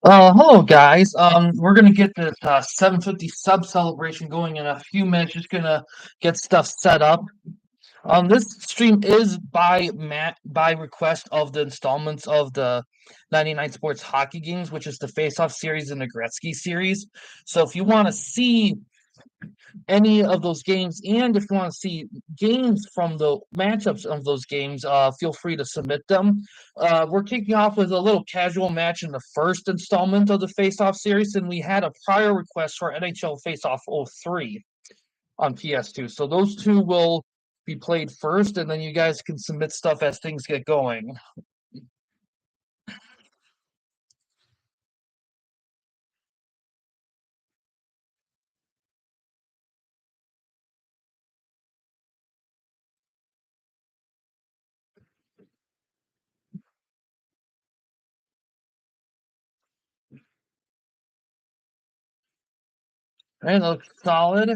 Hello guys. We're gonna get this 750 sub celebration going in a few minutes. Just gonna get stuff set up. This stream is by request of the installments of the 99 Sports hockey games, which is the Face-Off series and the Gretzky series. So if you want to see any of those games, and if you want to see games from the matchups of those games, feel free to submit them. We're kicking off with a little casual match in the first installment of the Face-Off series, and we had a prior request for NHL Face-Off 03 on PS2. So those two will be played first, and then you guys can submit stuff as things get going. And looks solid.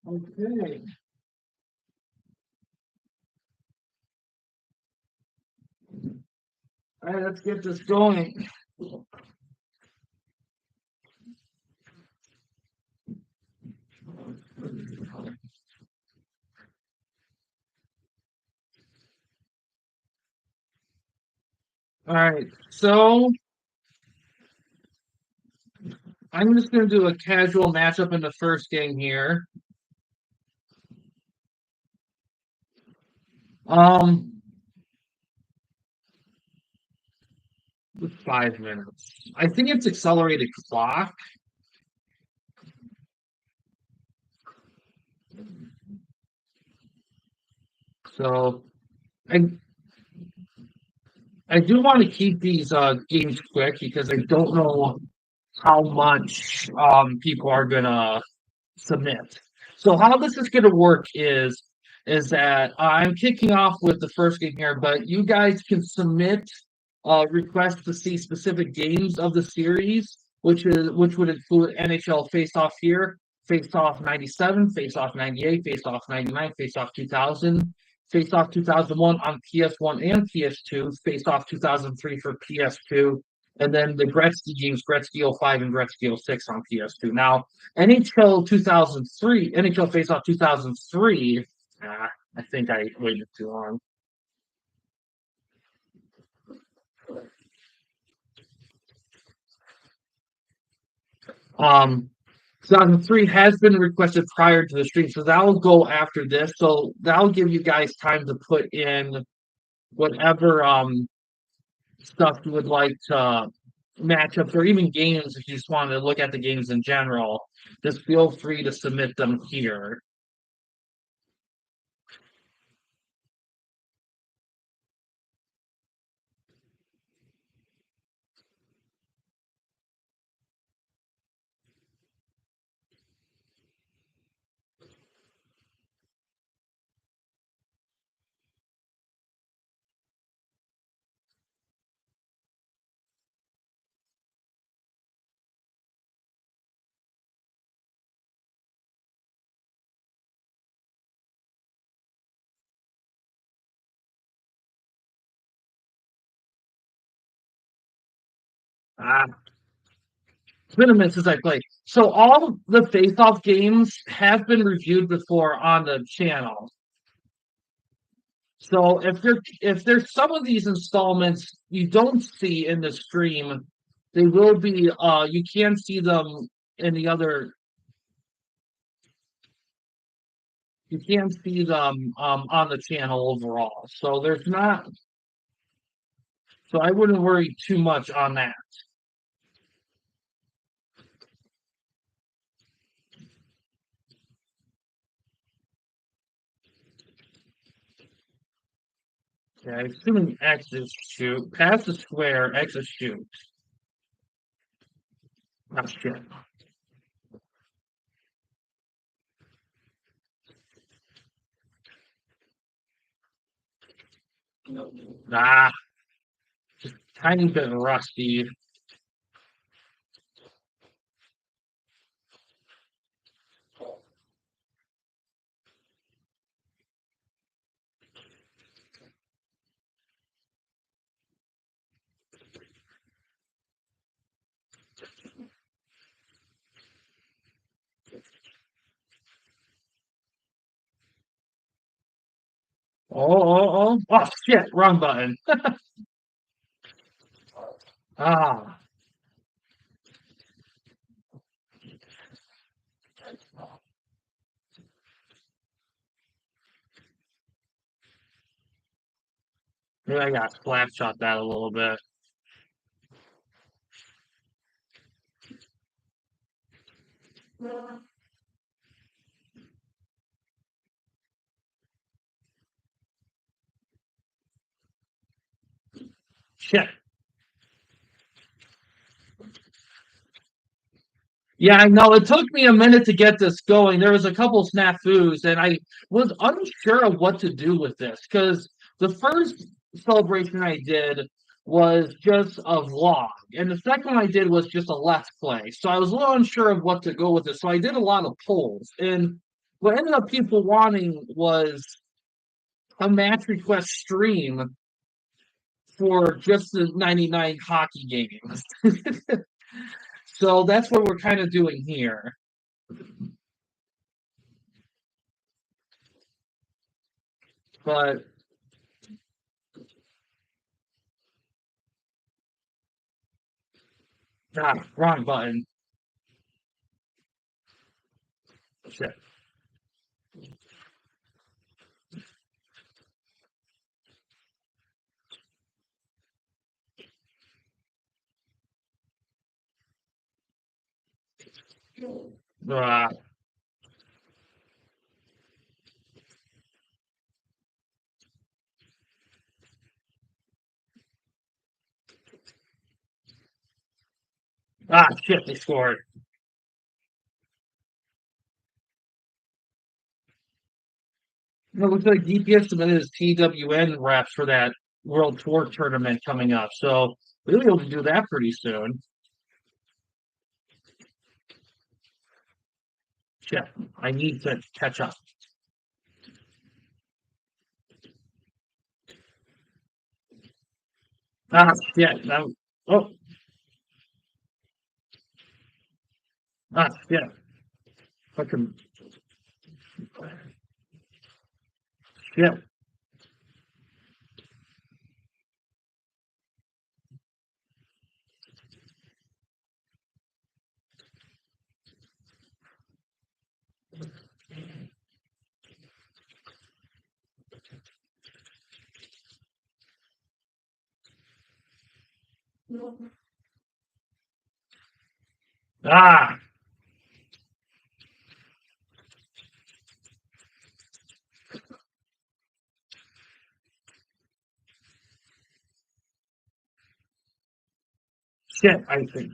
Okay. All right, let's get this going. All right, so I'm just going to do a casual matchup in the first game here. Um, with 5 minutes. I think it's accelerated clock. So I I do want to keep these games quick because I don't know how much people are gonna submit. So how this is going to work is that I'm kicking off with the first game here, but you guys can submit requests to see specific games of the series, which would include NHL Face Off here, Face Off 97, Face Off 98, Face Off 99, Face Off 2000. Face Off 2001 on PS1 and PS2, Face Off 2003 for PS2, and then the Gretzky games, Gretzky '05 and Gretzky '06 on PS2. Now, NHL 2003, NHL Faceoff 2003. I think I waited too long. Um, 2003 has been requested prior to the stream, so that'll go after this. So that'll give you guys time to put in whatever stuff you would like to matchups or even games if you just want to look at the games in general. Just feel free to submit them here. Ah, it's been a minute since I played. So all the face-off games have been reviewed before on the channel. So if there's some of these installments you don't see in the stream, they will be you can see them in the other you can see them on the channel overall. So there's not so I wouldn't worry too much on that. Okay, assuming X is shoot. Pass the square, X is shoot. Oh shit. Ah, tiny bit rusty. Oh shit, wrong button. Ah, maybe I got slap shot that a little bit. Shit. Yeah, I know. It took me a minute to get this going. There was a couple snafus, and I was unsure of what to do with this because the first celebration I did was just a vlog, and the second one I did was just a let's play. So I was a little unsure of what to go with this. So I did a lot of polls, and what ended up people wanting was a match request stream for just the 99 hockey games. So that's what we're kind of doing here. But wrong button. Shit. Ah, Ah, shit, they scored. It looks like DPS submitted his TWN reps for that World Tour tournament coming up. So we'll be able to do that pretty soon. Shit, I need to catch up. Ah, shit. Oh, ah, shit. Fucking shit. Ah, shit, I think.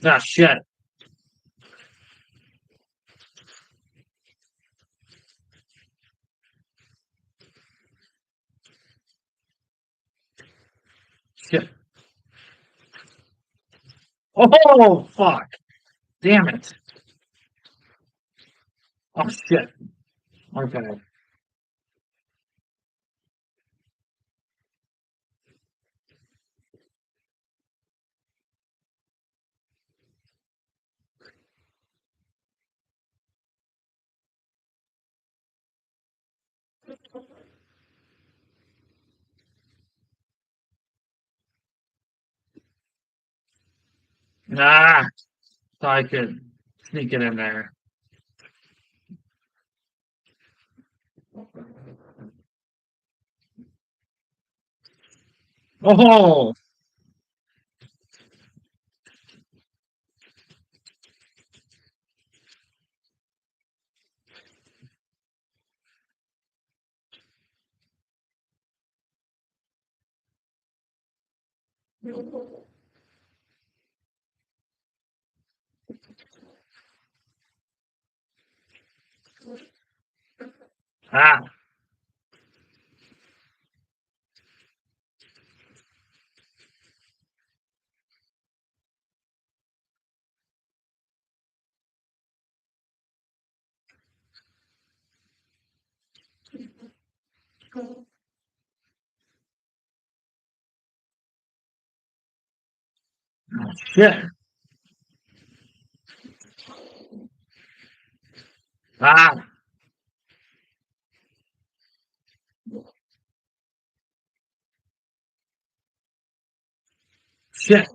Ah, shit. Shit. Oh, fuck. Damn it. Oh, shit. Okay. Ah, so I could sneak it in there. Oh, ah, shit. Ah, shit.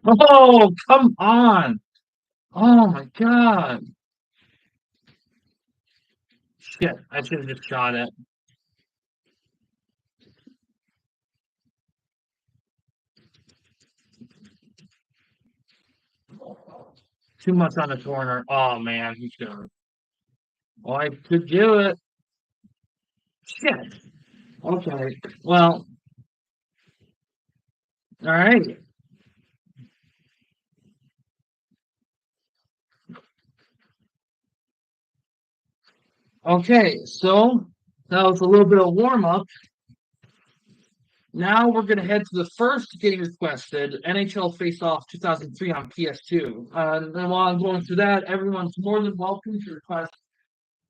Oh, come on. Oh my god. Shit, I should have just shot it. Too much on the corner. Oh man, he's gonna. Oh, I could do it. Shit. Okay. Well, all right. Okay, so that was a little bit of warm up. Now we're gonna head to the first getting requested NHL Face Off 2003 on PS2. And while I'm going through that, everyone's more than welcome to request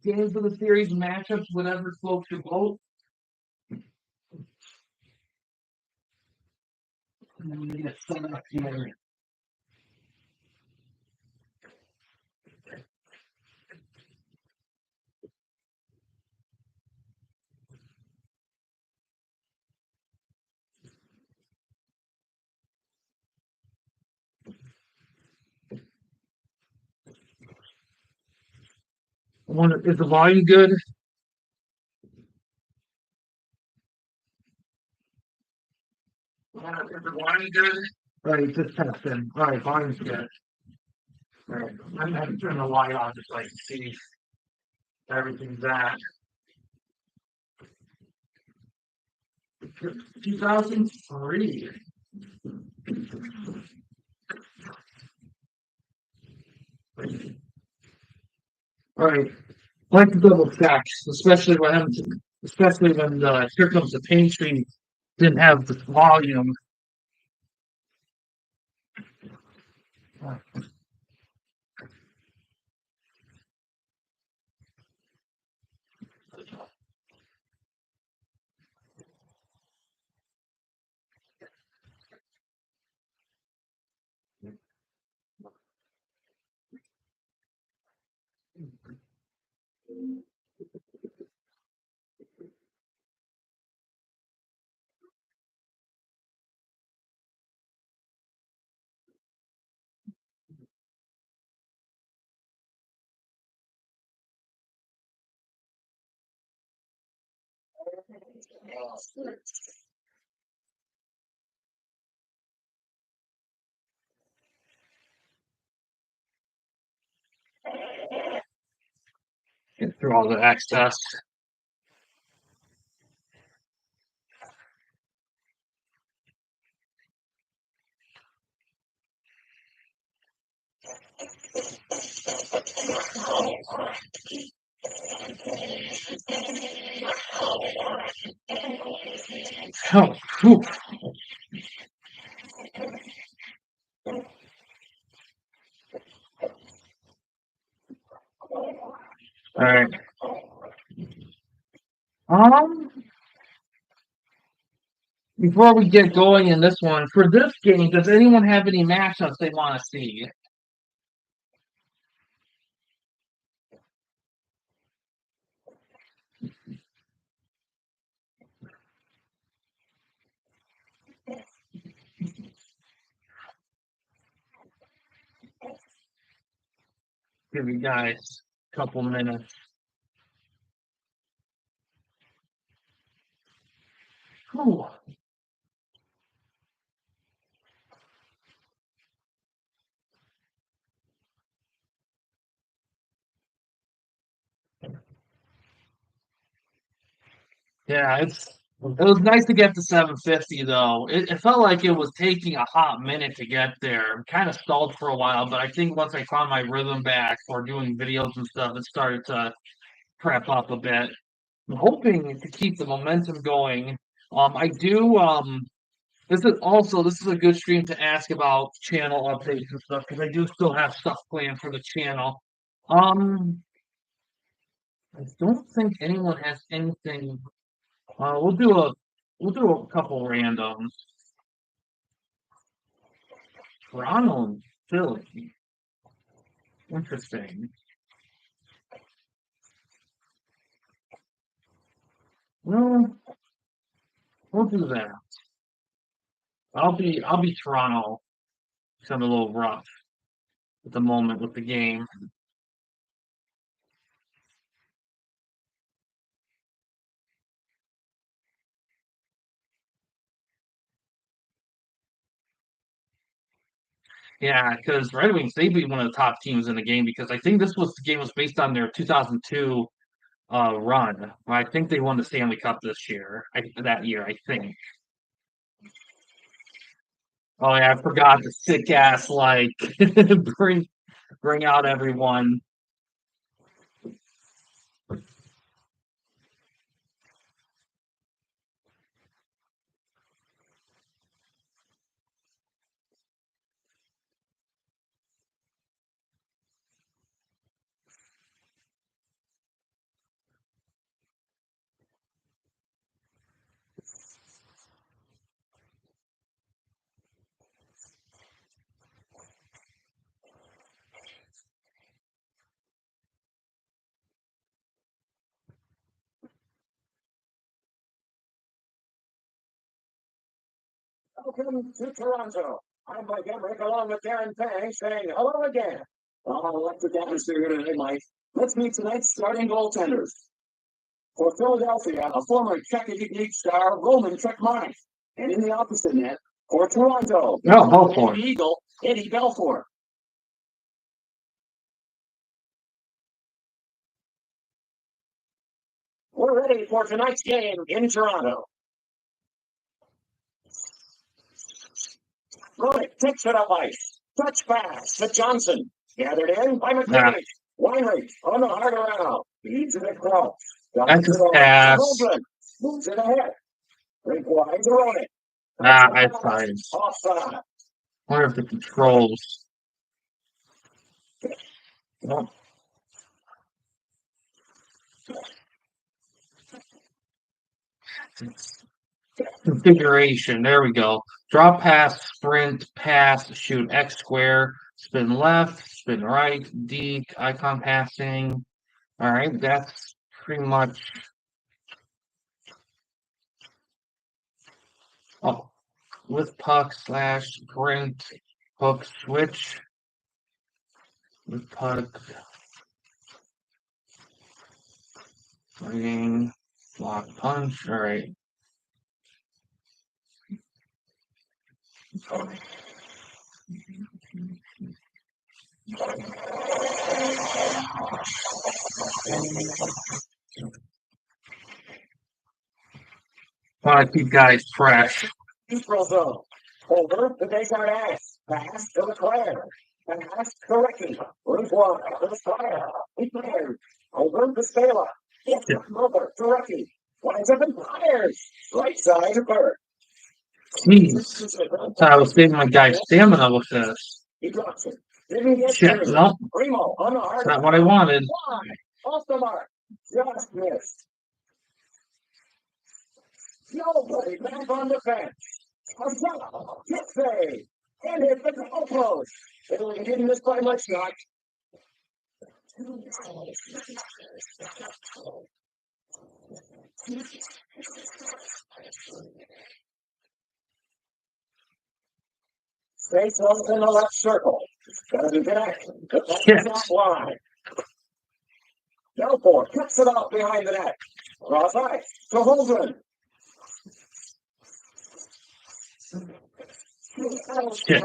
games of the series, matchups, whatever floats your boat. Let me get set up here. I wonder, is the volume good? Is the volume good? All right, just testing. All right, volume's good. All right, I'm gonna have to turn the light on just so I can see everything's at. 2003. All right, I like to double check, especially when the Here Comes the Pain Tree didn't have the volume. Get through all the access. Oh, whew. All right. Um, Before we get going in this one, for this game, does anyone have any matchups they want to see? Give you guys a couple minutes. Whew. Yeah, it was nice to get to 750 though. It felt like it was taking a hot minute to get there. Kind of stalled for a while, but I think once I found my rhythm back for doing videos and stuff, it started to prep up a bit. I'm hoping to keep the momentum going. I do. This is a good stream to ask about channel updates and stuff because I do still have stuff planned for the channel. Um, I don't think anyone has anything. Uh, we'll do a we'll do a couple randoms. Toronto and Philly. Interesting. Well, we'll do that. I'll be Toronto. It's a little rough at the moment with the game. Yeah, because Red Wings they'd be one of the top teams in the game because I think the game was based on their 2002 run. I think they won the Stanley Cup this year. That year, I think. Oh yeah, I forgot the sick ass like bring bring out everyone. Welcome to Toronto. I'm Mike Emmerich along with Darren Pang saying hello again. Electric atmosphere here tonight, Mike. Let's meet tonight's starting goaltenders. For Philadelphia, a former Czech League star, Roman Trekmark. And in the opposite net, for Toronto, Belfort. Eagle, Eddie Belfort. We're ready for tonight's game in Toronto. Roenick takes it up ice. Touch pass to Johnson. Gathered in by McKinney. Weinreich on the hard around. Feeds it across. That's a pass. Moves it ahead. Break wide to Roenick. I find. Offside. Wonder if the controls. No. Configuration. There we go. Draw pass, sprint, pass, shoot X square, spin left, spin right, D, icon passing. All right, that's pretty much. Oh, with puck slash sprint, hook switch. With puck. Fighting, block punch. All right. Want to keep guys fresh. Neutral zone. Over the Desert Ice. Pass to Leclerc. Pass to Ricky. Route one. To the fire. Leclerc. Over to Stala. Yes, over to Ricky. Winds up and fires. Right side to Bird. Jeez. I was saving my guy's stamina with this. He drops it. Didn't get Shit, no. Primo on the hard. It's not what I wanted. Why? Off the mark. Just missed. Nobody back on the bench. A shot. Hit save. And hit the goal post. Italy didn't miss by much, not. Face off in the left circle. Gotta be back. That's line. Belfort cuts it off behind the net. Cross ice to Holden. Shit.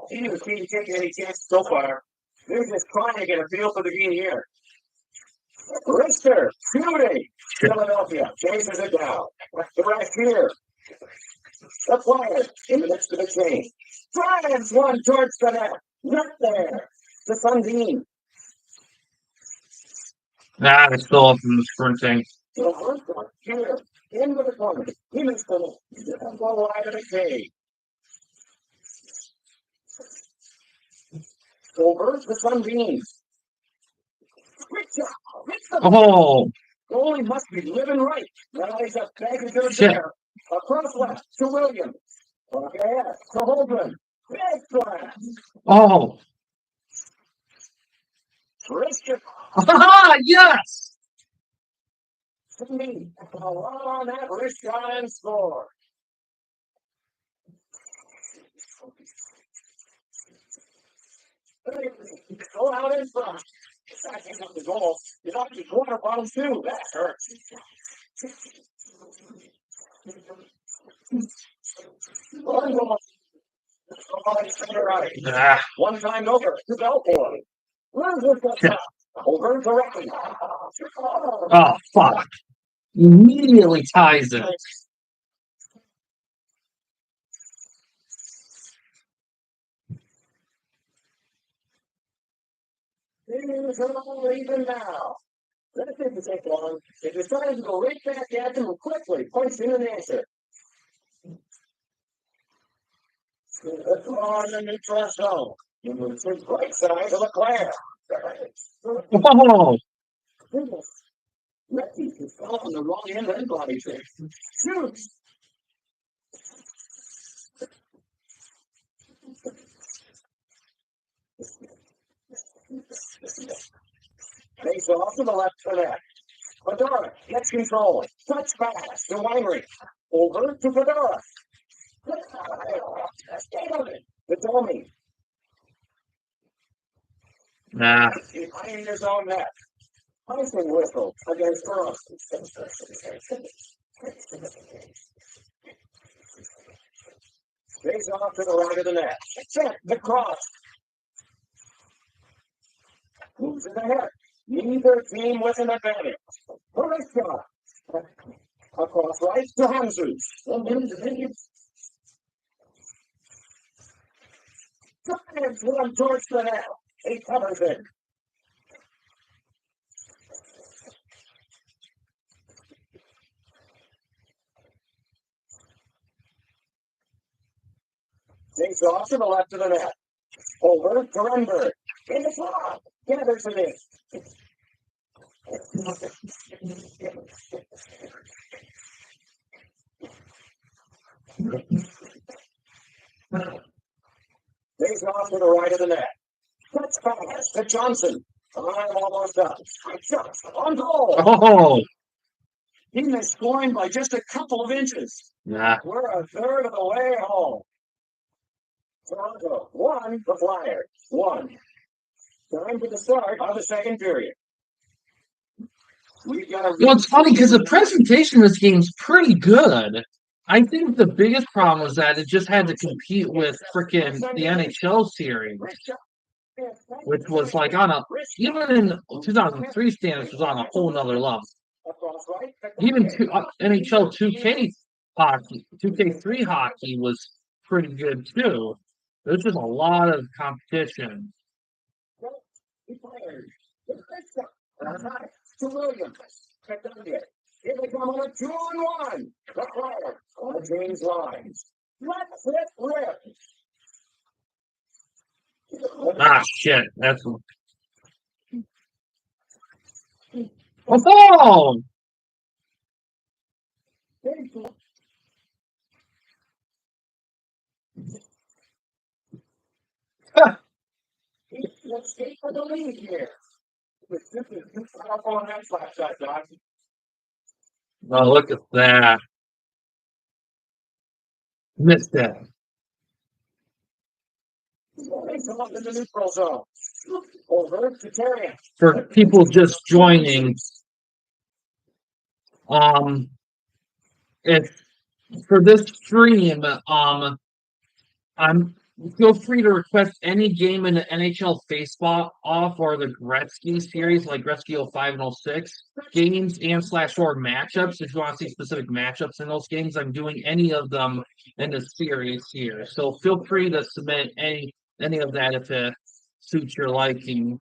He was being taken any chance so far. They're just trying to get a feel for the game here. Rister shooting. Philadelphia chases it down. The right here. The player in the midst of the chain. Drives one towards the net. Not there. The Sundin. Nah, it's still up from the sprinting. The first one here. Into the corner. He missed the ball out of the cage. Over the Sunbeams. Oh, Goalie must be living right. Now he's a package of there. Across left to Williams. Okay, to Holden. Big glass. oh. Richard. Yes. To me. On that wrist shot and score. Go out in front. Second up the goal. You got the quarter bottom too. That hurts. One goal. Ah. One time over to Belfort. Over directly. Oh, fuck. Immediately ties it. Even now. That didn't take long. They decided to go right back at them quickly. Punch in an answer. On the neutral zone. You move to the right side to Leclerc. Oh. Ricky fell on the wrong end and body trick. Shoots. Face off to the left for that. Fedora gets control. Touch pass to Weinrich. Over to Fedora. The Domi. Nah. Behind his own net. Icing whistle against Earl. Stays off to the right of the net. Check the cross. Moves it ahead. Neither team with an advantage. Horishka. Across right to Hansu. Drives one towards the net. He covers it. Takes off to the left of the net. Over to Renberg. In the slot. Gathers it in. Takes off to the right of the net. Touch pass to Johnson. I'm almost up. Shots on goal. Oh, He missed scoring by just a couple of inches. nah. We're a third of the way home. Toronto won the Flyers. 1. Time for the start of the second period. We've got a. Well, it's funny because the presentation of this game's pretty good. I think the biggest problem was that it just had to compete with freaking the NHL series, which was like on a, even in 2003 standards, was on a whole nother level. Even NHL 2K hockey, 2K3 hockey was pretty good too. There's just a lot of competition. To Williams. Here they come on a 2-on-1. The Flyers on the James lines. Let's hit rip. Ah, shit. That's. Oh! Let's skate for the lead here. This is powerful on that slap shot, Doc. Oh, look at that. Missed it. Come up in the neutral zone. Over to Terrian. For people just joining, if for this stream, I'm feel free to request any game in the NHL Facebook off or the Gretzky series, like Gretzky 05 and 06 games and / or matchups. If you want to see specific matchups in those games, I'm doing any of them in the series here. So feel free to submit any of that if it suits your liking.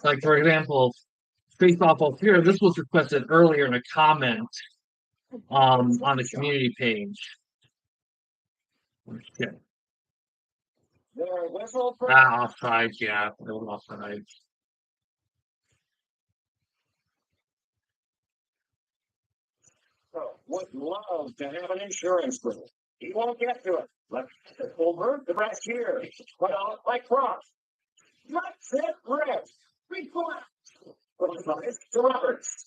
Like for example, Face Off of Fear, this was requested earlier in a comment on the community page. Shit. Offside, yeah, it was offside. Would love to have an insurance group. He won't get to it. Let's over the rest here. Put out like Cross. Let's hit rip. To Roberts.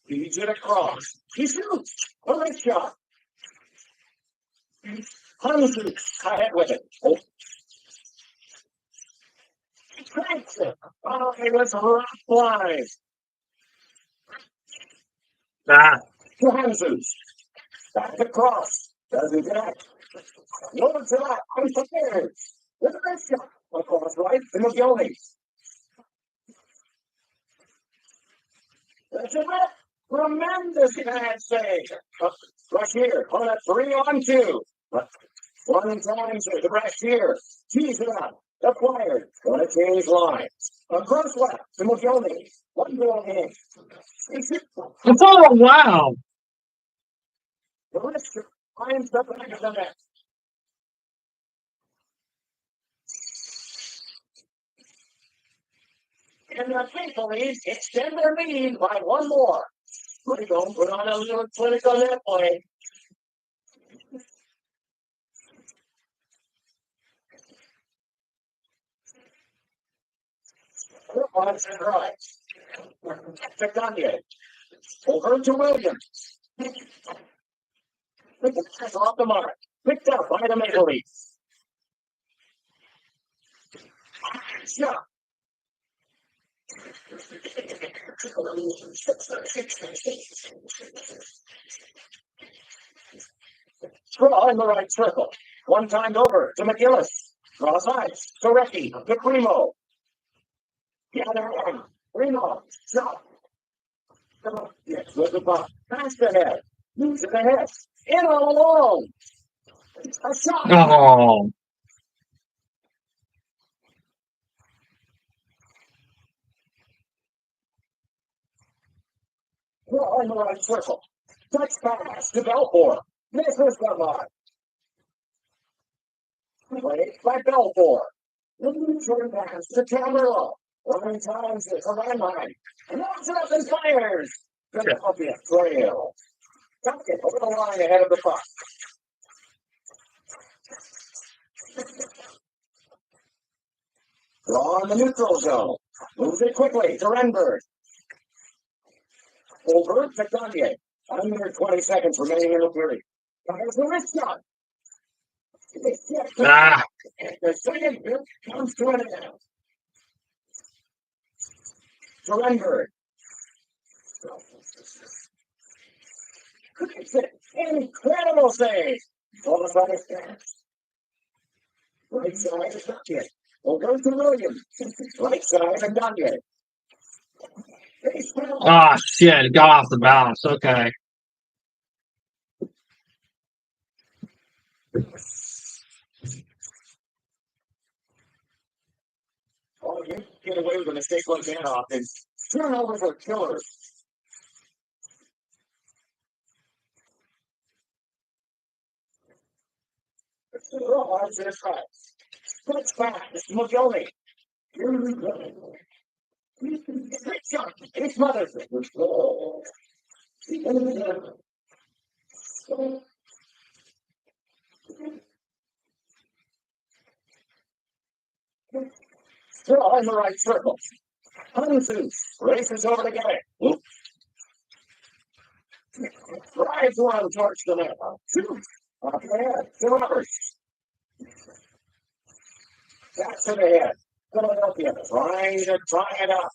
Feeds it across. He shoots. A nice shot. Hansu ahead with it. Cracks it. Oh, he was rough line. To Hansu. Back across. Doesn't connect. No to that. Unprepared. With a nice shot. Across right to McGillney. That's it. Tremendous bad save. Rush here on a 3-on-2. One time to the rush here. Tease it up. Acquired. Going to change lines. Across left to McGillney. One goal in. Oh, wow. The rest finds the back of the net. And the Maple Leafs extend their lead by one more. We're going to put on a little clinic on that play. Left and right. To Gagne. Over to Williams. The pass off the mark. Picked up by the Maple Leafs. Shot. Straw in the right circle. One time over to McGillis. Cross ice. To Recchi. To Primo. Gather in. Primo. Shot. Yes, with the puck. Fast ahead. Moves it ahead. In alone. A shot. Oh, Straw in the right circle. Touch pass to Belfour. Misses the mark. Played by Belfour. Short pass to Camarillo. One times to Reinlein. Knocks it up and fires. Philadelphia trail. Tuck it over the line ahead of the puck. Draw in the neutral zone. Moves it quickly to Renberg. Over to Gagne. Under 20 seconds remaining in the period. Fires the wrist shot. ah, The second hit comes to an end. To Renberg. Incredible save. On the side stance. Right side is Gagne. Over to Williams. Right side and Gagne. ah, shit, it got off the balance. Okay. Oh, you get away with a mistake like that often. Turnovers are killers. Oh, that's it. Touch back. It's Mogilny. It's Mothers. Still in the right circle. Hunsu races over to get it. Drives one towards the net. Off the head to Roberts. Back to the head. Philadelphia trying to tie it up.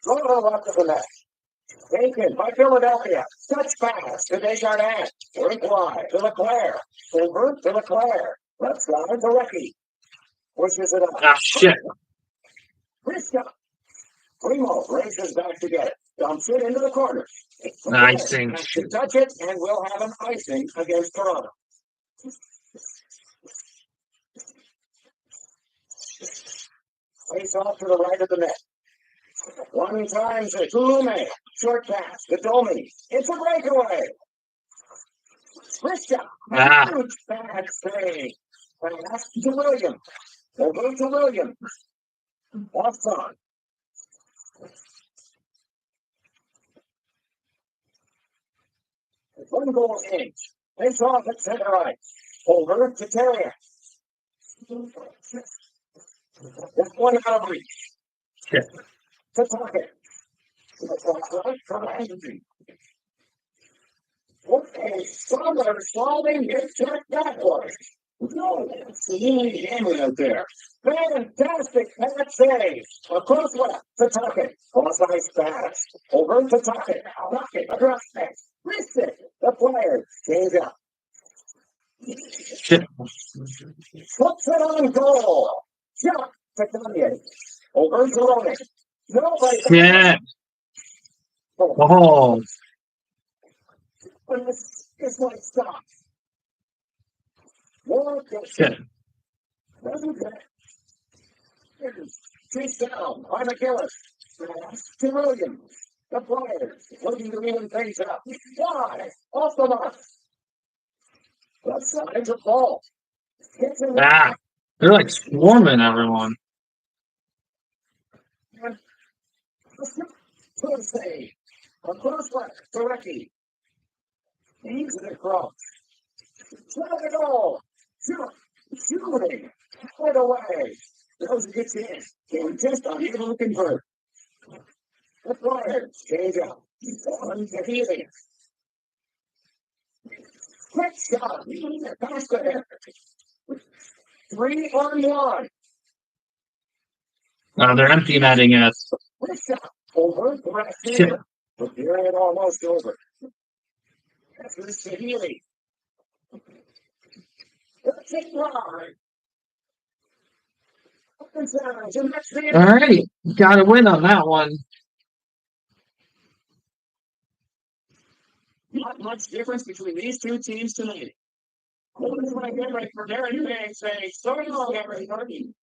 Throw it left of the net. Taken by Philadelphia. Touch pass to Desjardins. Break wide to Leclaire. Over to Leclaire. Left side to Recchi. Pushes it up. Ah, shit. Briscoe. Primo races back to get it. Dumps it into the corner. Icing. To touch it, and we'll have an icing against Toronto. Face off to the right of the net. One time to Touloume. Short pass to Domi. It's a breakaway. Briscoe. Ah. Huge bad save. Pass to Williams. Over to Williams. Offside. One goal inch. Face off at center ice. Over to Terrier. That's one out of reach. Shit. To Tuckett. What a summer solving hit check that was. No, that's the only game out there. Fantastic pass save. Across left to Tuckett. Cross ice pass. Over to Tuckett. Tuckett. Across ice. Missed it. The players change up. Shit. Puts it on goal. Shot to Gagne. Over to Ronan. Nobody. Shit. Oh, This might stop. More shit. Chase down by McGillis. To Williams. The players looking to even things up. Why? Off the mark. Left side to ball. Hits him. Ah, they're like swarming everyone. Good save. Across left to Recchi. Easy to cross. Try the goal. Shooting. Right away. That was a good chance. Came just unable to convert. The players change up. On to Healy. Quick shot. Pass there. 3-on-1. They're empty netting us. Quick shot. Over the right Shit. field. The period almost over. That's Mr. Healy. Let's take right. All right, got a win on that one. Not much difference between these two teams tonight. What is my good right for Darren Banks saying, so long, everybody.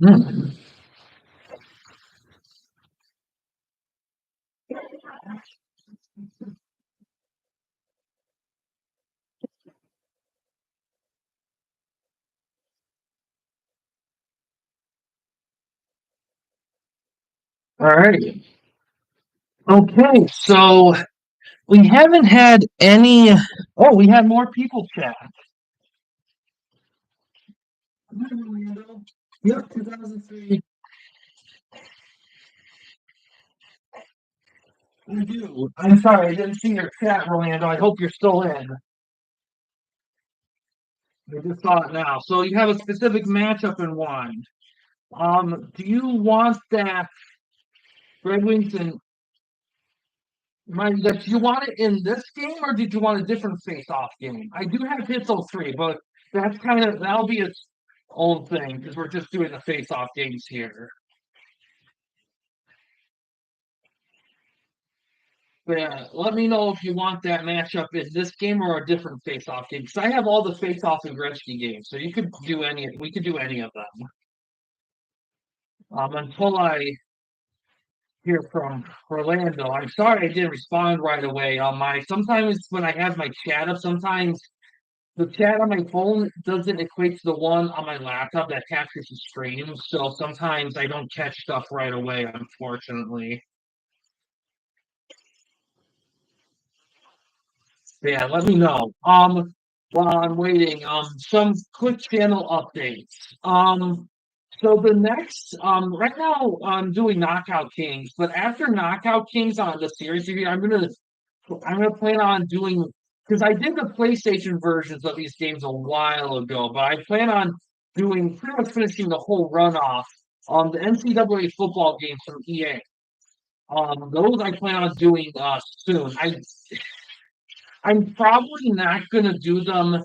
Hmm. All right. Okay, so we haven't had any. Oh, we had more people chat. Yep, 2003. We do. I'm sorry, I didn't see your chat, Rolando. I hope you're still in. I just saw it now. So you have a specific matchup in mind. Do you want that Red Wings and mind that you want it in this game, or did you want a different face-off game? I do have Pistol 3, but that's that'll be its old thing because we're just doing the face-off games here. But yeah, let me know if you want that matchup in this game or a different face-off game. Because I have all the face-off and Gretzky games, so you could do any. We could do any of them. Until I hear from Orlando. I'm sorry I didn't respond right away on my. Sometimes when I have my chat up, sometimes the chat on my phone doesn't equate to the one on my laptop that captures the stream. So sometimes I don't catch stuff right away, unfortunately. Yeah, let me know. While I'm waiting, some quick channel updates. So the next, right now I'm doing Knockout Kings, but after Knockout Kings on the series review, I'm gonna plan on doing because I did the PlayStation versions of these games a while ago, but I plan on doing pretty much finishing the whole runoff on the NCAA football games from EA. Those I plan on doing soon. I'm probably not gonna do them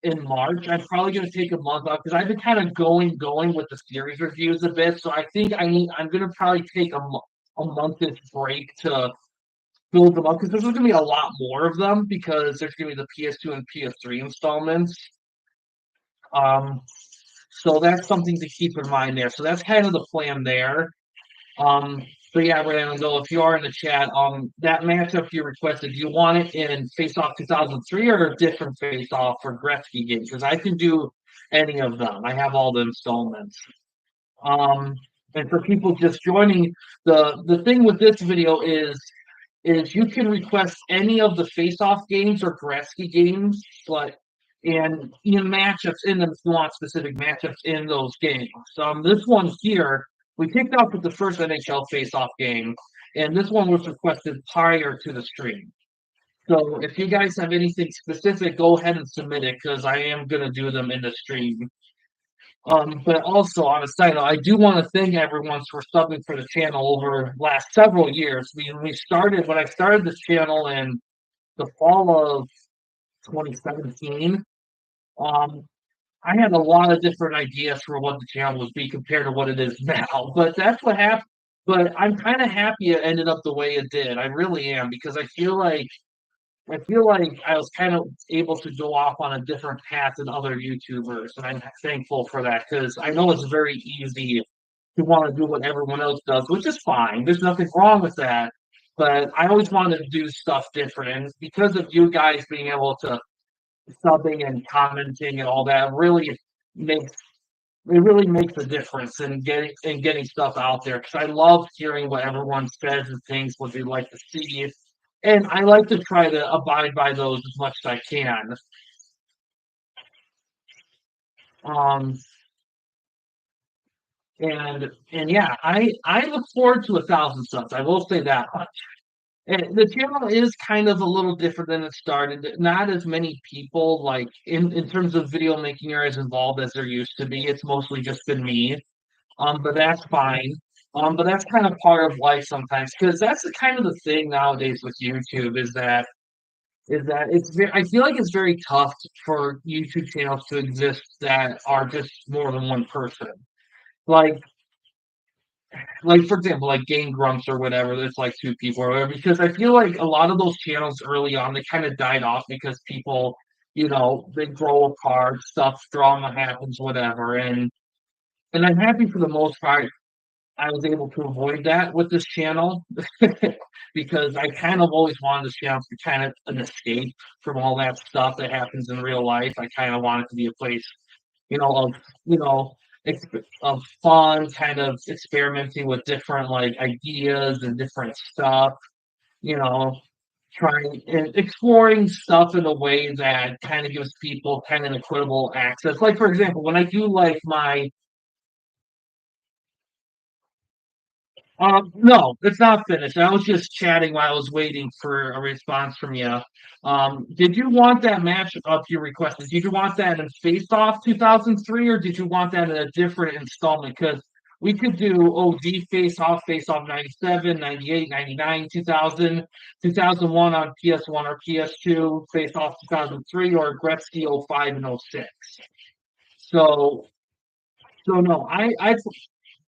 in March. I'm probably gonna take a month off because I've been kind of going with the series reviews a bit. So I think I'm gonna probably take a month-ish break to build them up because there's gonna be a lot more of them because there's gonna be the PS2 and PS3 installments. Um, so that's something to keep in mind there. So that's kind of the plan there. Um, but yeah, Randall, if you are in the chat, that matchup you requested, do you want it in Face Off 2003 or a different Face Off for Gretzky game? Because I can do any of them. I have all the installments. And for people just joining, the thing with this video is you can request any of the face-off games or Gretzky games, but and matchups in them if you want specific matchups in those games. This one here, we kicked off with the first NHL face-off game, and this one was requested prior to the stream. So if you guys have anything specific, go ahead and submit it because I am gonna do them in the stream. But also on a side note, I do want to thank everyone for subbing for the channel over the last several years. When I started this channel in the fall of 2017, um, I had a lot of different ideas for what the channel would be compared to what it is now. But that's what happened. But I'm kind of happy it ended up the way it did. I really am because I feel like I was kind of able to go off on a different path than other YouTubers, and I'm thankful for that because I know it's very easy to want to do what everyone else does, which is fine. There's nothing wrong with that. But I always wanted to do stuff different, and because of you guys being able to subbing and commenting and all that, makes really makes a difference in getting stuff out there. Because I love hearing what everyone says and things, what they like to see, and I like to try to abide by those as much as I can. Um, and yeah, I look forward to 1,000 subs. I will say that much. And the channel is kind of a little different than it started. Not as many people like in terms of video making are as involved as there used to be. It's mostly just been me. But that's fine. But that's kind of part of life sometimes because that's the kind of the thing nowadays with YouTube is that I feel like it's very tough for YouTube channels to exist that are just more than one person. Like like for example, like Game Grumps or whatever, there's like two people or whatever, because I feel like a lot of those channels early on they kind of died off because people, they grow apart, stuff, drama happens, whatever. And I'm happy for the most part I was able to avoid that with this channel because I kind of always wanted this channel to be kind of an escape from all that stuff that happens in real life. I kind of want it to be a place, of you know, of fun, kind of experimenting with different like ideas and different stuff. You know, trying and exploring stuff in a way that kind of gives people kind of an equitable access. Like for example, when I do like my no, it's not finished. I was just chatting while I was waiting for a response from you. Did you want that match up you requested? Did you want that in Face Off 2003 or did you want that in a different installment? Because we could do OG Face Off 97, 98, 99, 2000, 2001 on PS1 or PS2, Face Off 2003, or Gretzky '05 and '06. So, so no, I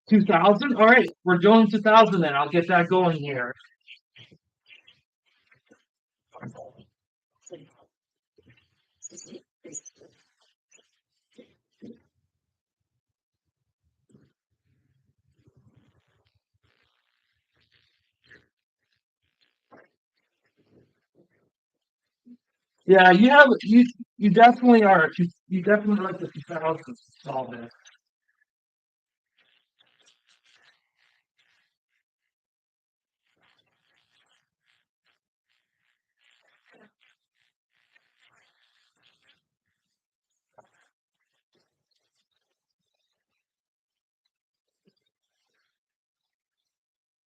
2000. All right, we're doing 2000 then. I'll get that going here. Yeah, you definitely are. You definitely like the 2000s solve this.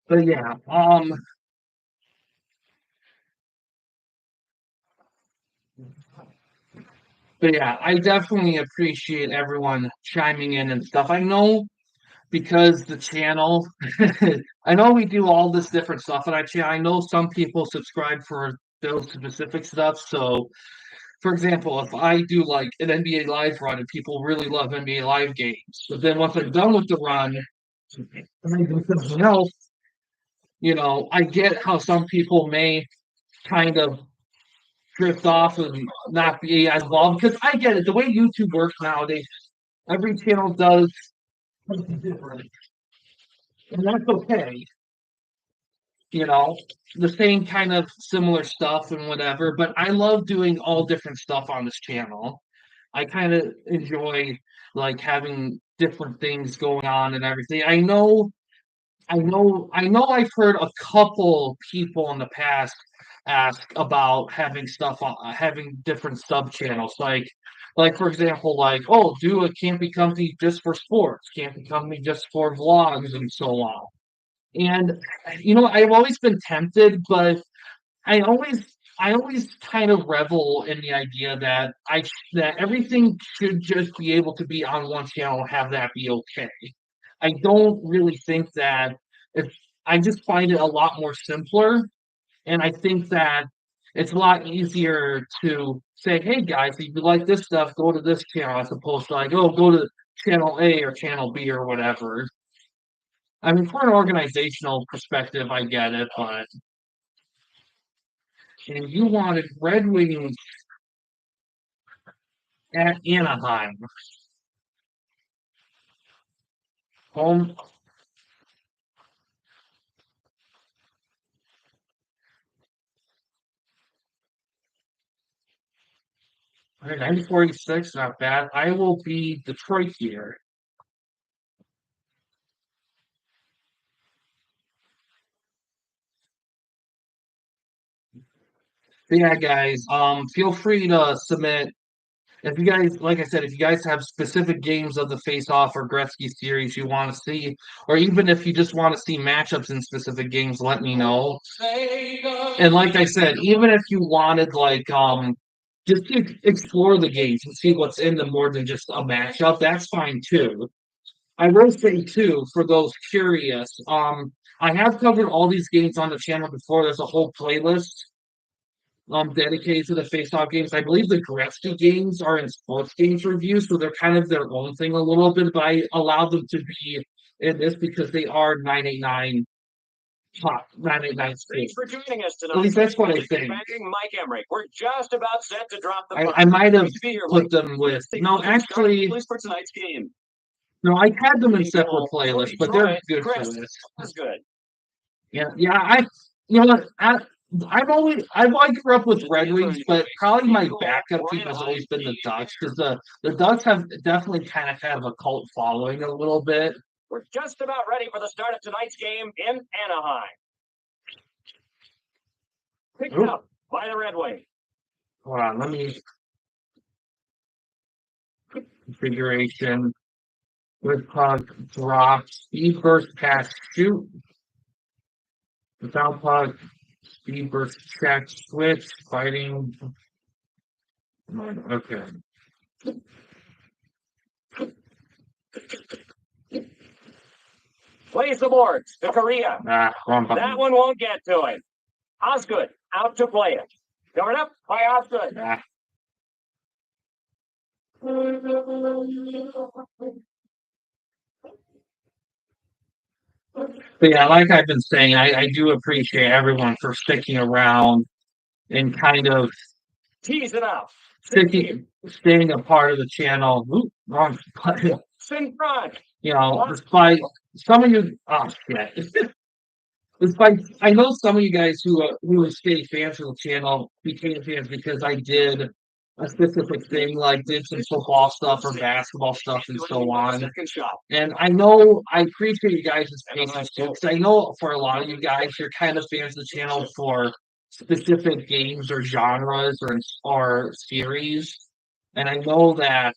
But yeah, I definitely appreciate everyone chiming in and stuff. I know because the channel, I know we do all this different stuff, and I know some people subscribe for those specific stuff. So, for example, if I do like an NBA Live run and people really love NBA Live games, but then once I'm done with the run, and I do something else, I get how some people may kind of drift off and not be as involved because I get it. The way YouTube works nowadays, every channel does something different, and that's okay. You know, the same kind of similar stuff and whatever. But I love doing all different stuff on this channel. I kind of enjoy like having different things going on and everything. I know I've heard a couple people in the past ask about having stuff on having different sub channels, like for example, like, oh, do a camping company just for sports, camping company just for vlogs and so on. And I've always been tempted, but I always I always kind of revel in the idea that that everything should just be able to be on one channel and have that be okay. I don't really think that if I just find it a lot more simpler, and I think that it's a lot easier to say, "Hey guys, if you like this stuff, go to this channel," as opposed to like, "Oh, go to channel A or channel B or whatever." I mean, for an organizational perspective, I get it, but and you wanted Red Wings at Anaheim. Home. All right, 946, not bad. I will be Detroit here. But yeah, guys, feel free to submit if you guys, like I said, if you guys have specific games of the face-off or Gretzky series you want to see, or even if you just want to see matchups in specific games, let me know. And like I said, even if you wanted like just to explore the games and see what's in them more than just a matchup, that's fine too. I will say too, for those curious, I have covered all these games on the channel before. There's a whole playlist dedicated to the face-off games. I believe the Gretzky games are in sports games review, so they're kind of their own thing a little bit, but I allow them to be in this because they are 989 top 989 Thanks space. for joining us tonight. At least that's what I think. Defending Mike Emmerich. We're just about set to drop the I might have Great to be here, put Mike. them with Take no, a look at the starting actually, plays for tonight's game. no, I had them in Meanwhile, separate for playlists, but they're Detroit, good for Chris this. is good. Yeah, you know what, I've always grew up with Red Wings, but probably my backup team has always been the Ducks because the Ducks have definitely kind of have a cult following a little bit. We're just about ready for the start of tonight's game in Anaheim. Picked Oop. up by the Red Wings. Hold on, let me configuration with puck drop speed burst pass shoot without puck speed burst check switch fighting. Okay. Plays the boards to Korea. Wrong button. That one won't get to him. Osgood out to play it. Covered up by Osgood. But yeah, like I've been saying, I do appreciate everyone for sticking around and kind of Tease it out. staying a part of the channel. Ooh, wrong button. In front. You know, despite some of you, oh shit. Despite, I know some of you guys who stay fans of the channel became fans because I did a specific thing, like did some football stuff or basketball stuff and so on. And I know I appreciate you guys' patience too, because I know for a lot of you guys, you're kind of fans of the channel for specific games or genres or series. And I know that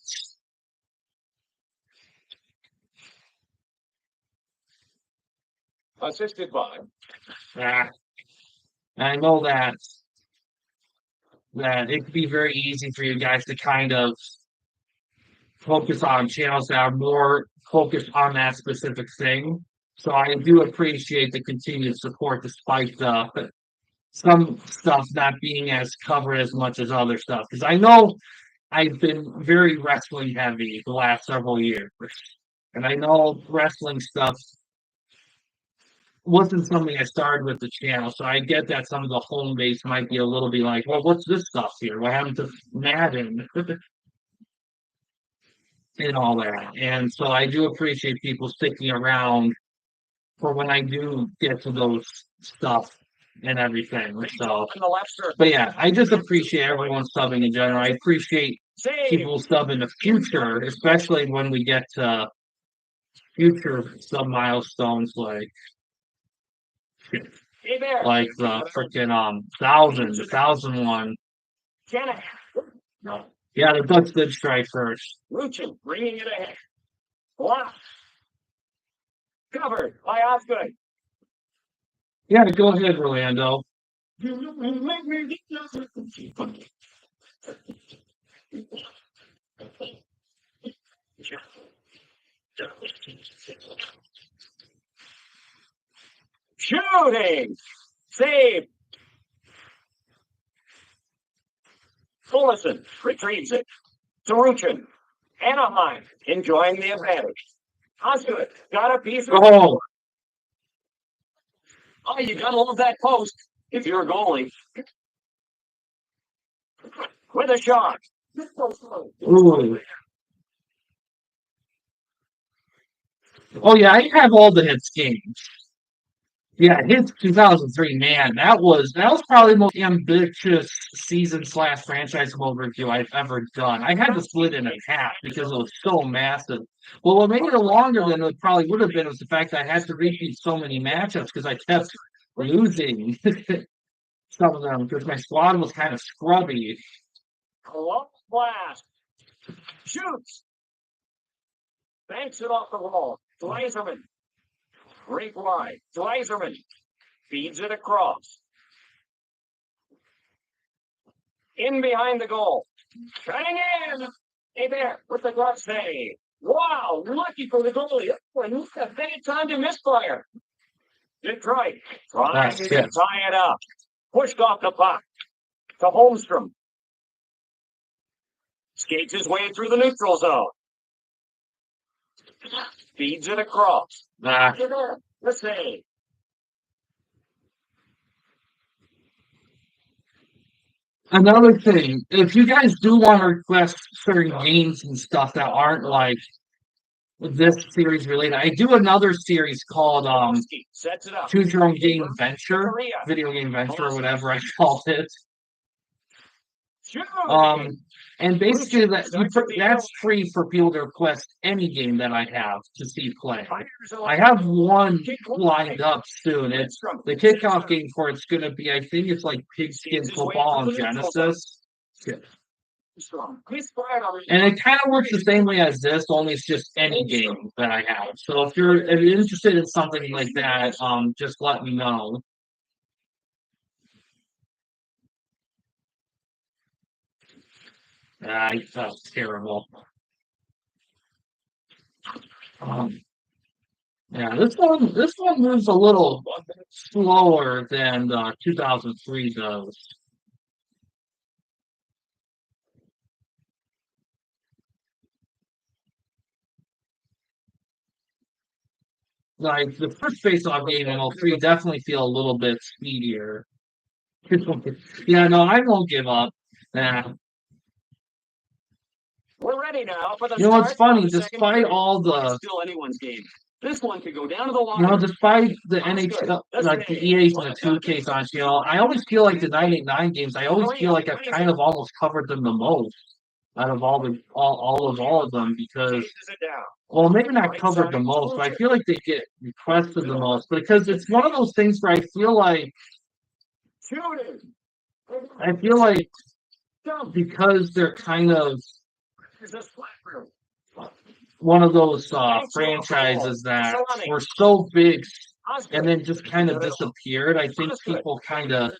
Assisted by. I know that it could be very easy for you guys to kind of focus on channels that are more focused on that specific thing. So I do appreciate the continued support despite some stuff not being as covered as much as other stuff. Because I know I've been very wrestling heavy the last several years. And I know wrestling stuff wasn't something I started with the channel. So I get that some of the home base might be a little bit like, well, what's this stuff here? What happened to Madden? And all that. And so I do appreciate people sticking around for when I do get to those stuff and everything. So, but yeah, I just appreciate everyone subbing in general. I appreciate people sub in the future, especially when we get to future sub milestones like the freaking 1,001. Yeah, the Ducks did strike first. Luchin bringing it ahead. Blocked. Covered by Osgood. Yeah, go ahead, Rolando. Shooting! Save! Fullerson retrieves it. Saruchin. Anaheim enjoying the advantage. Osgood got a piece of Oh, Oh, you gotta love that post if you're a goalie. With a shot. ooh. Oh yeah, I have all the hits games. Yeah, hits 2003. Man, that was probably the most ambitious season slash franchise mode review I've ever done. I had to split it in half because it was so massive. Well, what made it longer than it probably would have been was the fact that I had to repeat so many matchups because I kept losing some of them because my squad was kind of scrubby. Close blast. Shoots. Banks it off the wall. Gleiserman. Great wide. Gleiserman feeds it across. In behind the goal. Cutting in. Hey there with the glove save. Wow, lucky for the goalie. And a bad time to misfire. Detroit trying to tie it up. Pushed off the puck to Holmstrom. Skates his way through the neutral zone. Feeds it across. The save. Another thing, if you guys do want to request certain games and stuff that aren't like this series related, I do another series called Sets it up. Choose Your Own Game Venture, Video Game Venture, or whatever I call it. And basically that's free for people to request any game that I have to see play. I have one lined up soon. It's the kickoff game for it's going to be, I think it's like Pigskin Football on Genesis. And it kind of works the same way as this, only it's just any game that I have. So if you're interested in something like that, just let me know. That's terrible. Yeah, this one moves a little slower than 2003 does. Like the first face-off game in '03 definitely feel a little bit speedier. Yeah, no, I won't give up. Nah. We're ready now for the You know what's start funny? of the second Despite period. all the, Still anyone's game. This one could go down to the you know, line. despite the NHL, like the EA's and the 2Ks on, you know, I always feel like the 989 games. I always feel like I've kind of almost covered them the most out of all of them because. Chases it down. Well, maybe not covered the most, but I feel like they get requested the most because it's one of those things where Shooting. I feel like because they're kind of There's a splat room. one of those franchises that were so big and then just kind of disappeared. I think people kind of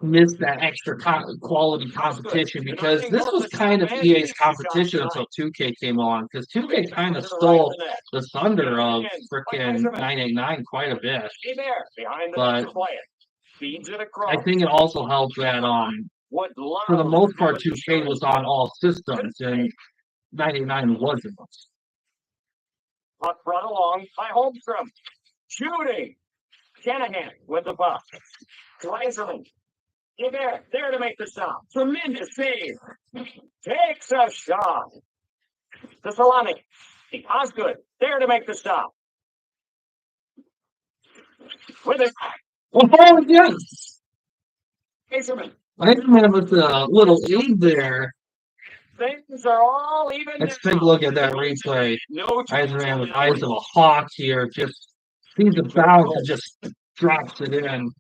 missed that extra quality competition because this was kind of EA's competition until 2K came along because 2K kind of stole the thunder of frickin' 989 quite a bit. But I think it also helped that for the most part 2K was on all systems and 989 wasn't. Puck brought along by Holmstrom. Shooting. Shanahan with the puck. Gleiserman. There to make the stop. Tremendous save. Takes a shot. To Solonic. Osgood. There to make the stop. With it. Oh, yes. Gleiserman. Eisenman with a little lead there. Things are all even. Let's take a look at that replay. Eisenman with eyes of a hawk here. Just sees the bounce and just drops it in.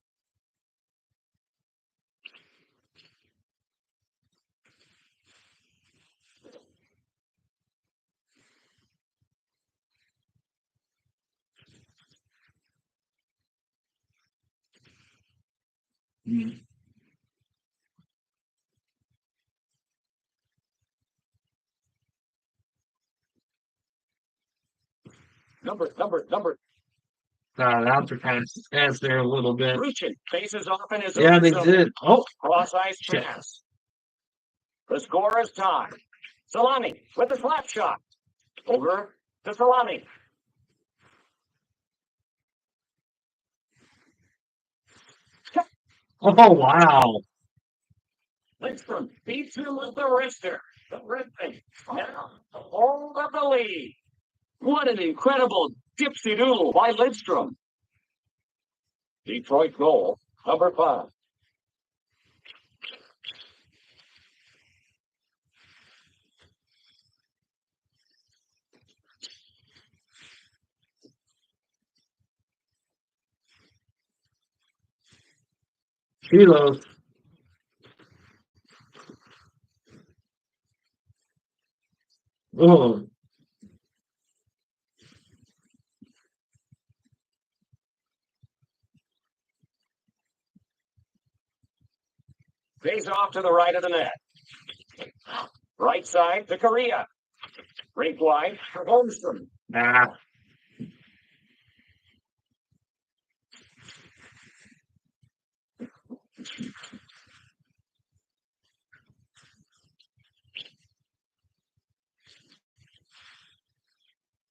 Mm. Number. That's kind of adds there a little bit. Ruchin faces off in his Yeah, own they zone. did. Oh, Cross ice shit. pass. The score is tied. Salami with the slap shot. Over to Salami. Oh, wow. Lindstrom beats him with the wrister. The wristing. Now, hold of the lead. What an incredible gypsy doodle by Lindstrom. Detroit goal, number 5. Kilos. Oh, Face off to the right of the net. Right side to Korea. Break wide for Holmstrom. nah.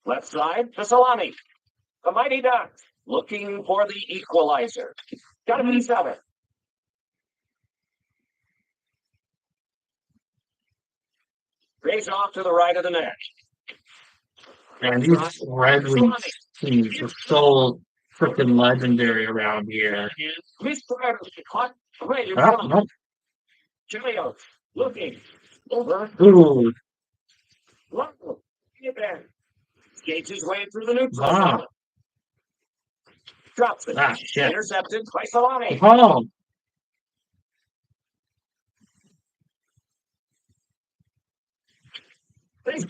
Left side to Salami. The Mighty Ducks looking for the equalizer. Got a piece of it. Face off to the right of the net. And these Red Wings teams are so freaking legendary around here. Miss Pryor caught away. Oh, no. Chilios looking over. Ooh, Look. Get back. Skates his way through the neutral wow. zone. Drops it. Ah, shit. Intercepted by Salami. Oh,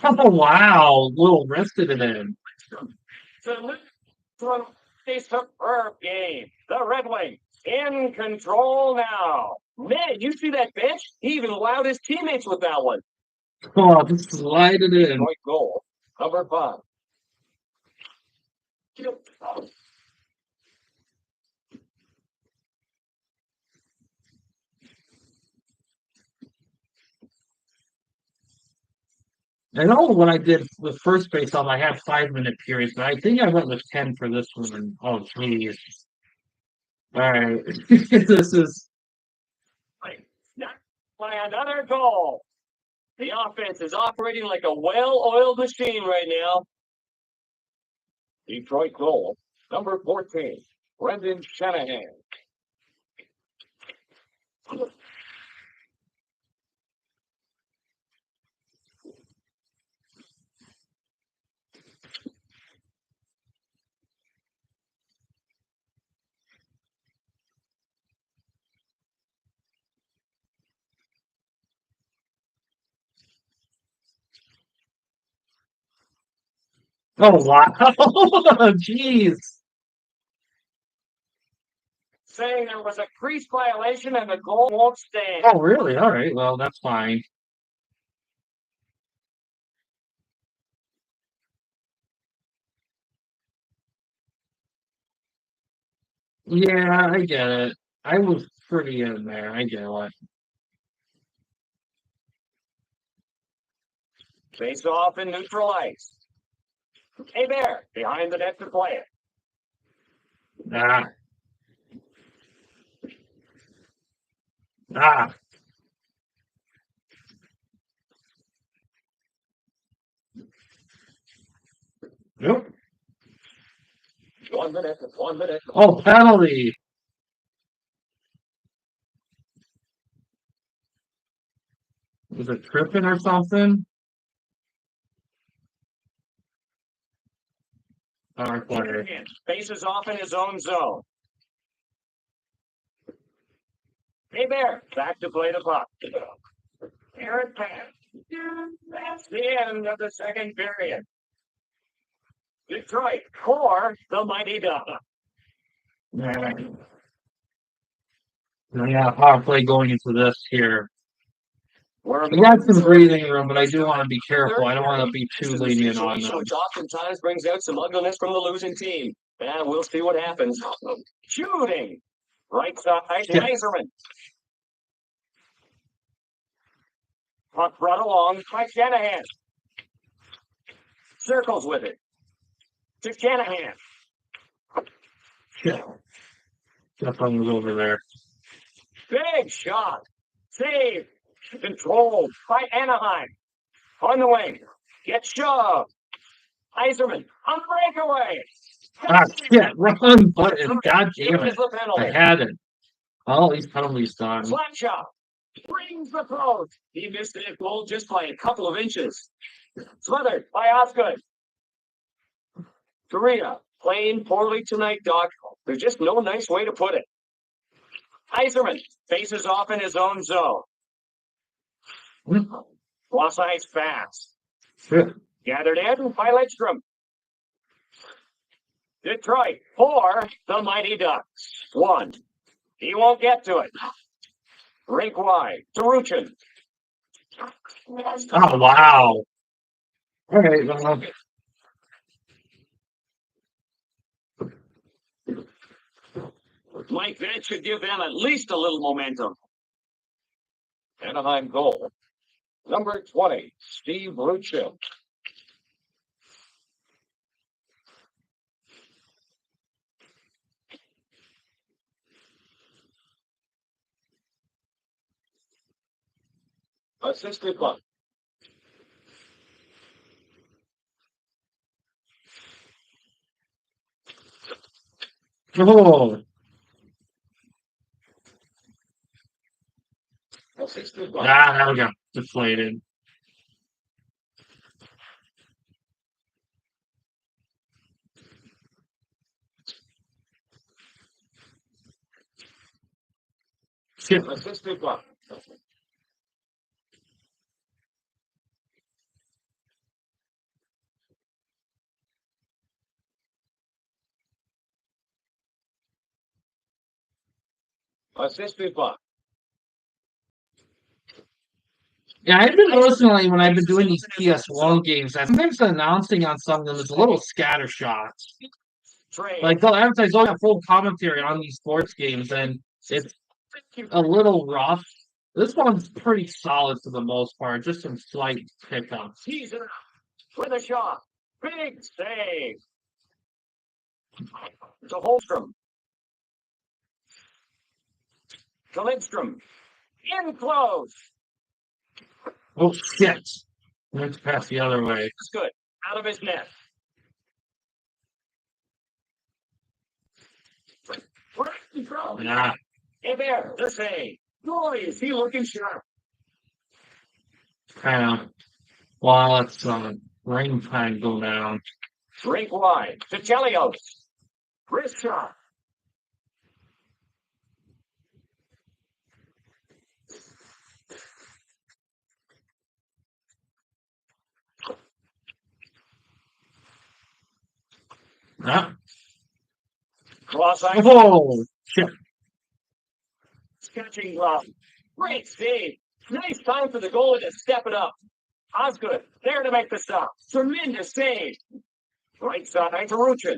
oh, wow. Little wristed it in. From a superb game. The Red Wings in control now. Man, you see that bench? He even allowed his teammates with that one. Oh, just slide it in. Point goal, number 5. I know when I did the first base off, I had 5 minute periods, but I think I went with 10 for this one. Oh, jeez. All right. This is. By another goal. The offense is operating like a well-oiled machine right now. Detroit goal, number 14, Brendan Shanahan. Oh, wow. Jeez. Saying there was a crease violation and the goal won't stand. Oh, really? All right. Well, that's fine. Yeah, I get it. I was pretty in there. I get it. Face off in neutral ice. Hey there, behind the net to play it. Ah. Ah. Nope. 1 minute, 1 minute. Oh, penalty. Was it tripping or something? Our player. Faces off in his own zone. Hey there, back to play the puck. Aaron pass. That's the end of the second period. Detroit core the Mighty Ducks. Yeah, power play going into this here. We're We got some breathing room, but I do want to be careful. I don't want to be too This is a lenient on situation them. which oftentimes brings out some ugliness from the losing team. And we'll see what happens. Shooting. Right side, Yeah. Laserman. Puck brought along by Shanahan. Circles with it. To Shanahan. Yeah. That one was over there. Big shot. Save. Controlled by Anaheim. On the wing. Get shoved. Iserman on breakaway. Ah, shit. Wrong button. God damn it. The penalty. I had it. All these penalties done. Slap shot. Brings the post. He missed that goal just by a couple of inches. Smothered by Osgood. Korea playing poorly tonight, Doc. There's just no nice way to put it. Iserman faces off in his own zone. Lost ice fast. Shit. Gathered in by Lidstrom. Detroit for the Mighty Ducks. 1. He won't get to it. Rink wide. Taruchin. Oh, wow. All right. Well, Mike, that should give them at least a little momentum. Anaheim goal. Number 20, Steve Ruchil. Assisted by oh, assisted by that got deflated. Shit. assisted by assisted by Yeah, I've been noticing when I've been doing these PS1 games that sometimes the announcing on some of them is a little scattershot. Trey. Like they'll advertise all that full commentary on these sports games, and it's a little rough. This one's pretty solid for the most part, just some slight hiccups. He's it with a shot. Big save. To Holstrom. To Lidstrom. In close. Oh shit! Let's pass the other way. It's good. Out of his net. Yeah, Hey there, the save. Boy, is he looking sharp. kind of. While it's rain time go down. Drink wide. To Chelios. Wrist shot. Yeah. Cross ice. Oh shit! Catching glove. Great save. Nice time for the goalie to step it up. Osgood there to make the stop. Tremendous save. Right side to Ruchin.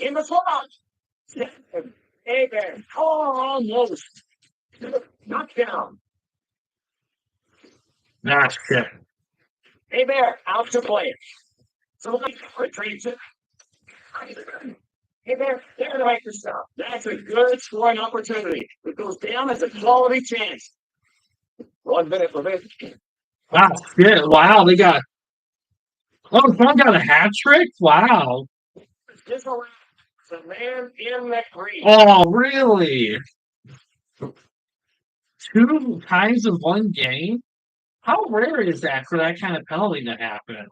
In the slot. Amen. Oh, almost. Knocked down. Nah, shit. Hey there, out to play it. So like retrieves it. Hey there to make the stop. That's a good scoring opportunity. It goes down as a quality chance. 1 minute remaining. Ah, shit! Wow, they got. Oh, someone got a hat trick. Wow. This around the man in the crease. Oh, really? 2 times in one game? How rare is that for that kind of penalty to happen?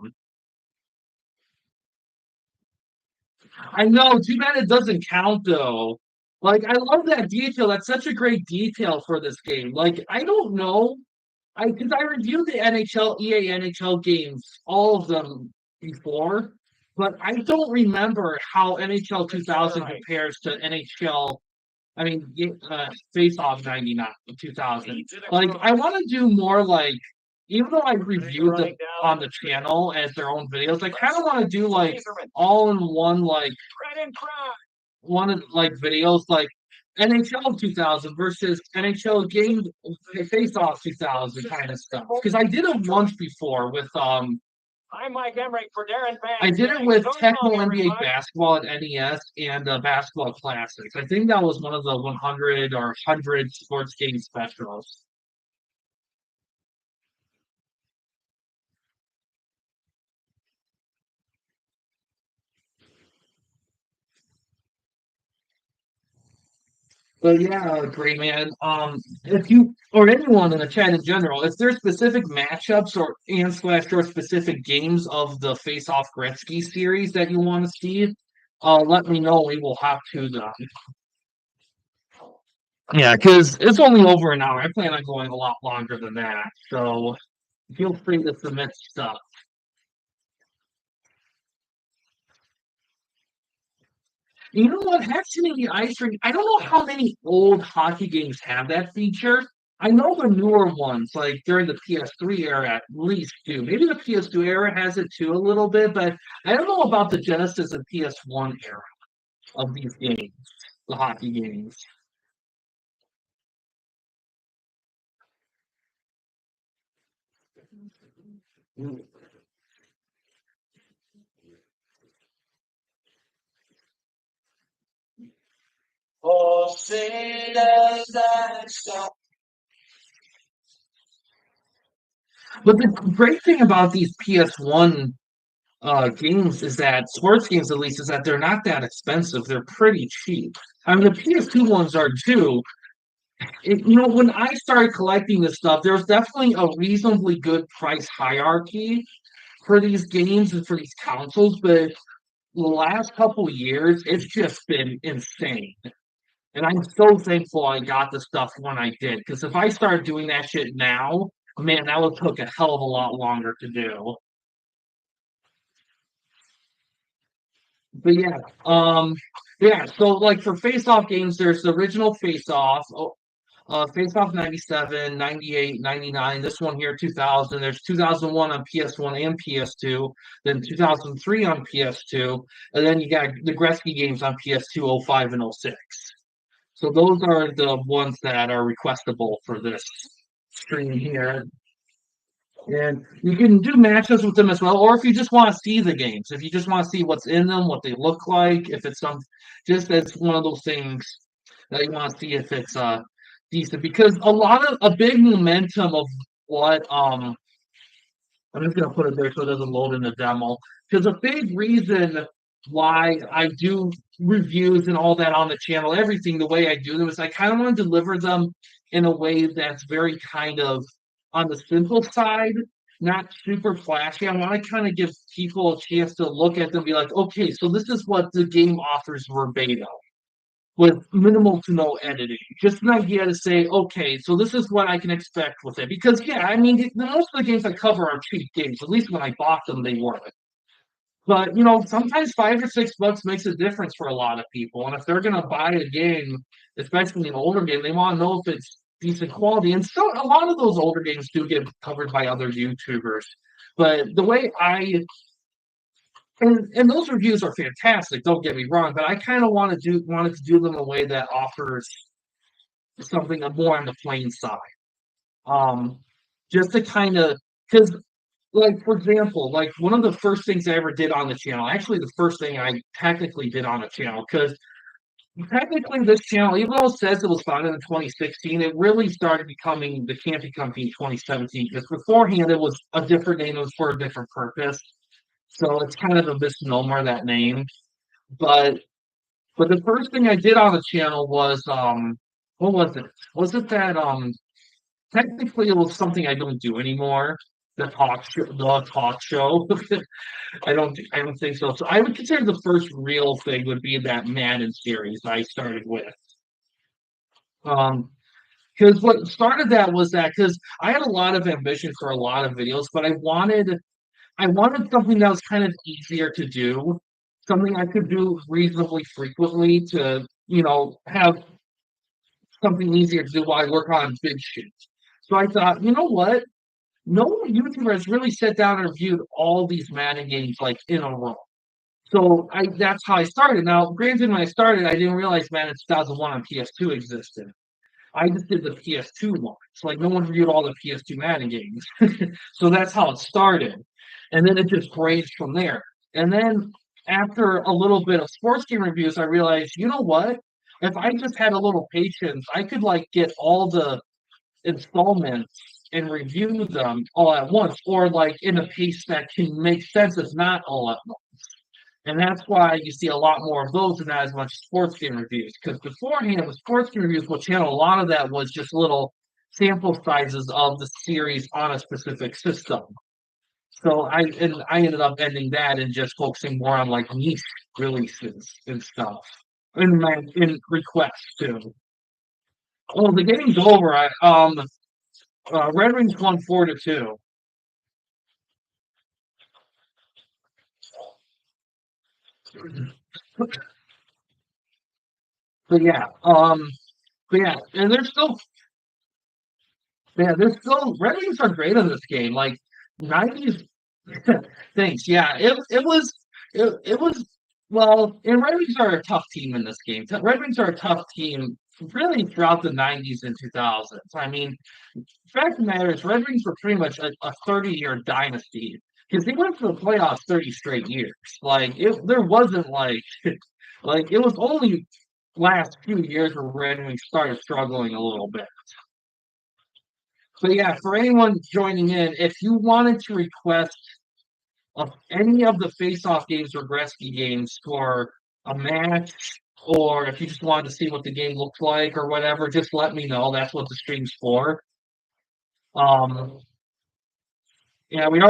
I know, too bad it doesn't count though. Like, I love that detail. That's such a great detail for this game. Like, I don't know. Because I reviewed the NHL, EA NHL games, all of them before. but I don't remember how NHL 2000 compares to NHL. I mean, Face Off 99, 2000. Like, I want to do more like, even though I reviewed them on the channel as their own videos, I kind of want to do like all in one, like one of like videos like NHL 2000 versus NHL game Face Off 2000 kind of stuff. Because I did it once before with I'm Mike Emmerich for Darren Fans. I did it with Tecmo NBA Basketball at NES and Basketball Classics. I think that was one of the 100 or 100 sports game specials. But yeah, great man. If you or anyone in the chat in general, if there's specific matchups or and slash or specific games of the Face Off Gretzky series that you want to see, let me know. We will hop to them. Yeah, because it's only over an hour. I plan on going a lot longer than that. So feel free to submit stuff. You know what? Actually, Ice Rink, I don't know how many old hockey games have that feature. I know the newer ones, like during the PS3 era, at least do. Maybe the PS2 era has it too a little bit, but I don't know about the Genesis and PS1 era of these games, the hockey games. Oh, say does that stop? But the great thing about these PS1 games is that sports games at least is that they're not that expensive. They're pretty cheap. I mean the PS2 ones are too. When I started collecting this stuff, there was definitely a reasonably good price hierarchy for these games and for these consoles, but the last couple years, it's just been insane. And I'm so thankful I got the stuff when I did, because if I started doing that shit now, man, that would took a hell of a lot longer to do. But yeah. So like for face-off games, there's the original face-off. Face Off 97, 98, 99. This one here, 2000. There's 2001 on PS1 and PS2. Then 2003 on PS2. And then you got the Gretzky games on PS2, 05, and 06. So those are the ones that are requestable for this stream here. And you can do matchups with them as well, or if you just want to see the games, if you just want to see what's in them, what they look like, if it's some, just as one of those things that you want to see if it's decent. Because a big momentum of what I'm just gonna put it there so it doesn't load in the demo. Because a big reason why I do reviews and all that on the channel, everything the way I do them is I kind of want to deliver them in a way that's very kind of on the simple side, not super flashy. I want to kind of give people a chance to look at them and be like, okay, so this is what the game offers verbatim with minimal to no editing. Just an idea to say, okay, so this is what I can expect with it. Because yeah, I mean, most of the games I cover are cheap games. At least when I bought them, they were. But sometimes $5 or $6 makes a difference for a lot of people. And if they're gonna buy a game, especially an older game, they want to know if it's decent quality. And so a lot of those older games do get covered by other YouTubers. But the way and those reviews are fantastic, don't get me wrong, but I kind of wanted to do them in a way that offers something more on the plain side. Just to kind of because like for example, like one of the first things I ever did on the channel, actually the first thing I technically did on the channel, because technically this channel, even though it says it was founded in 2016, it really started becoming the Campy Company in 2017. Because beforehand it was a different name, it was for a different purpose. So it's kind of a misnomer, that name. But the first thing I did on the channel was what was it? Was it that technically it was something I don't do anymore. The talk show. I don't think so. So I would consider the first real thing would be that Madden series I started with. Um because what started that was that because I had a lot of ambition for a lot of videos, but I wanted I wanted something that was kind of easier to do, something I could do reasonably frequently to, have something easier to do while I work on big shoots. So I thought, you know what? No YouTuber has really sat down and reviewed all these Madden games like in a row. So that's how I started. Now, granted, when I started, I didn't realize Madden 2001 on PS2 existed. I just did the PS2 one. So like no one reviewed all the PS2 Madden games. So that's how it started. And then it just branched from there. And then after a little bit of sports game reviews, I realized, you know what? If I just had a little patience, I could like get all the installments and review them all at once, or like in a pace that can make sense if not all at once. And that's why you see a lot more of those and not as much sports game reviews. Because beforehand, with sports game reviews, what channel a lot of that was just little sample sizes of the series on a specific system. So I ended up ending that and just focusing more on like niche releases and stuff. In requests too. Oh, the game's over. Red Wings won 4-2. But yeah, and there's still Red Wings are great in this game. Like 90s. Thanks. Yeah, it was well, and Red Wings are a tough team in this game. Red Wings are a tough team really throughout the 90s and 2000s. I mean, fact of the matter is, Red Wings were pretty much a 30-year dynasty because they went to the playoffs 30 straight years. Like there wasn't like it was only last few years where Red Wings started struggling a little bit. But yeah, for anyone joining in, if you wanted to request of any of the face-off games or Gretzky games for a match, or if you just wanted to see what the game looks like or whatever, just let me know. That's what the stream's for. Um, yeah, we've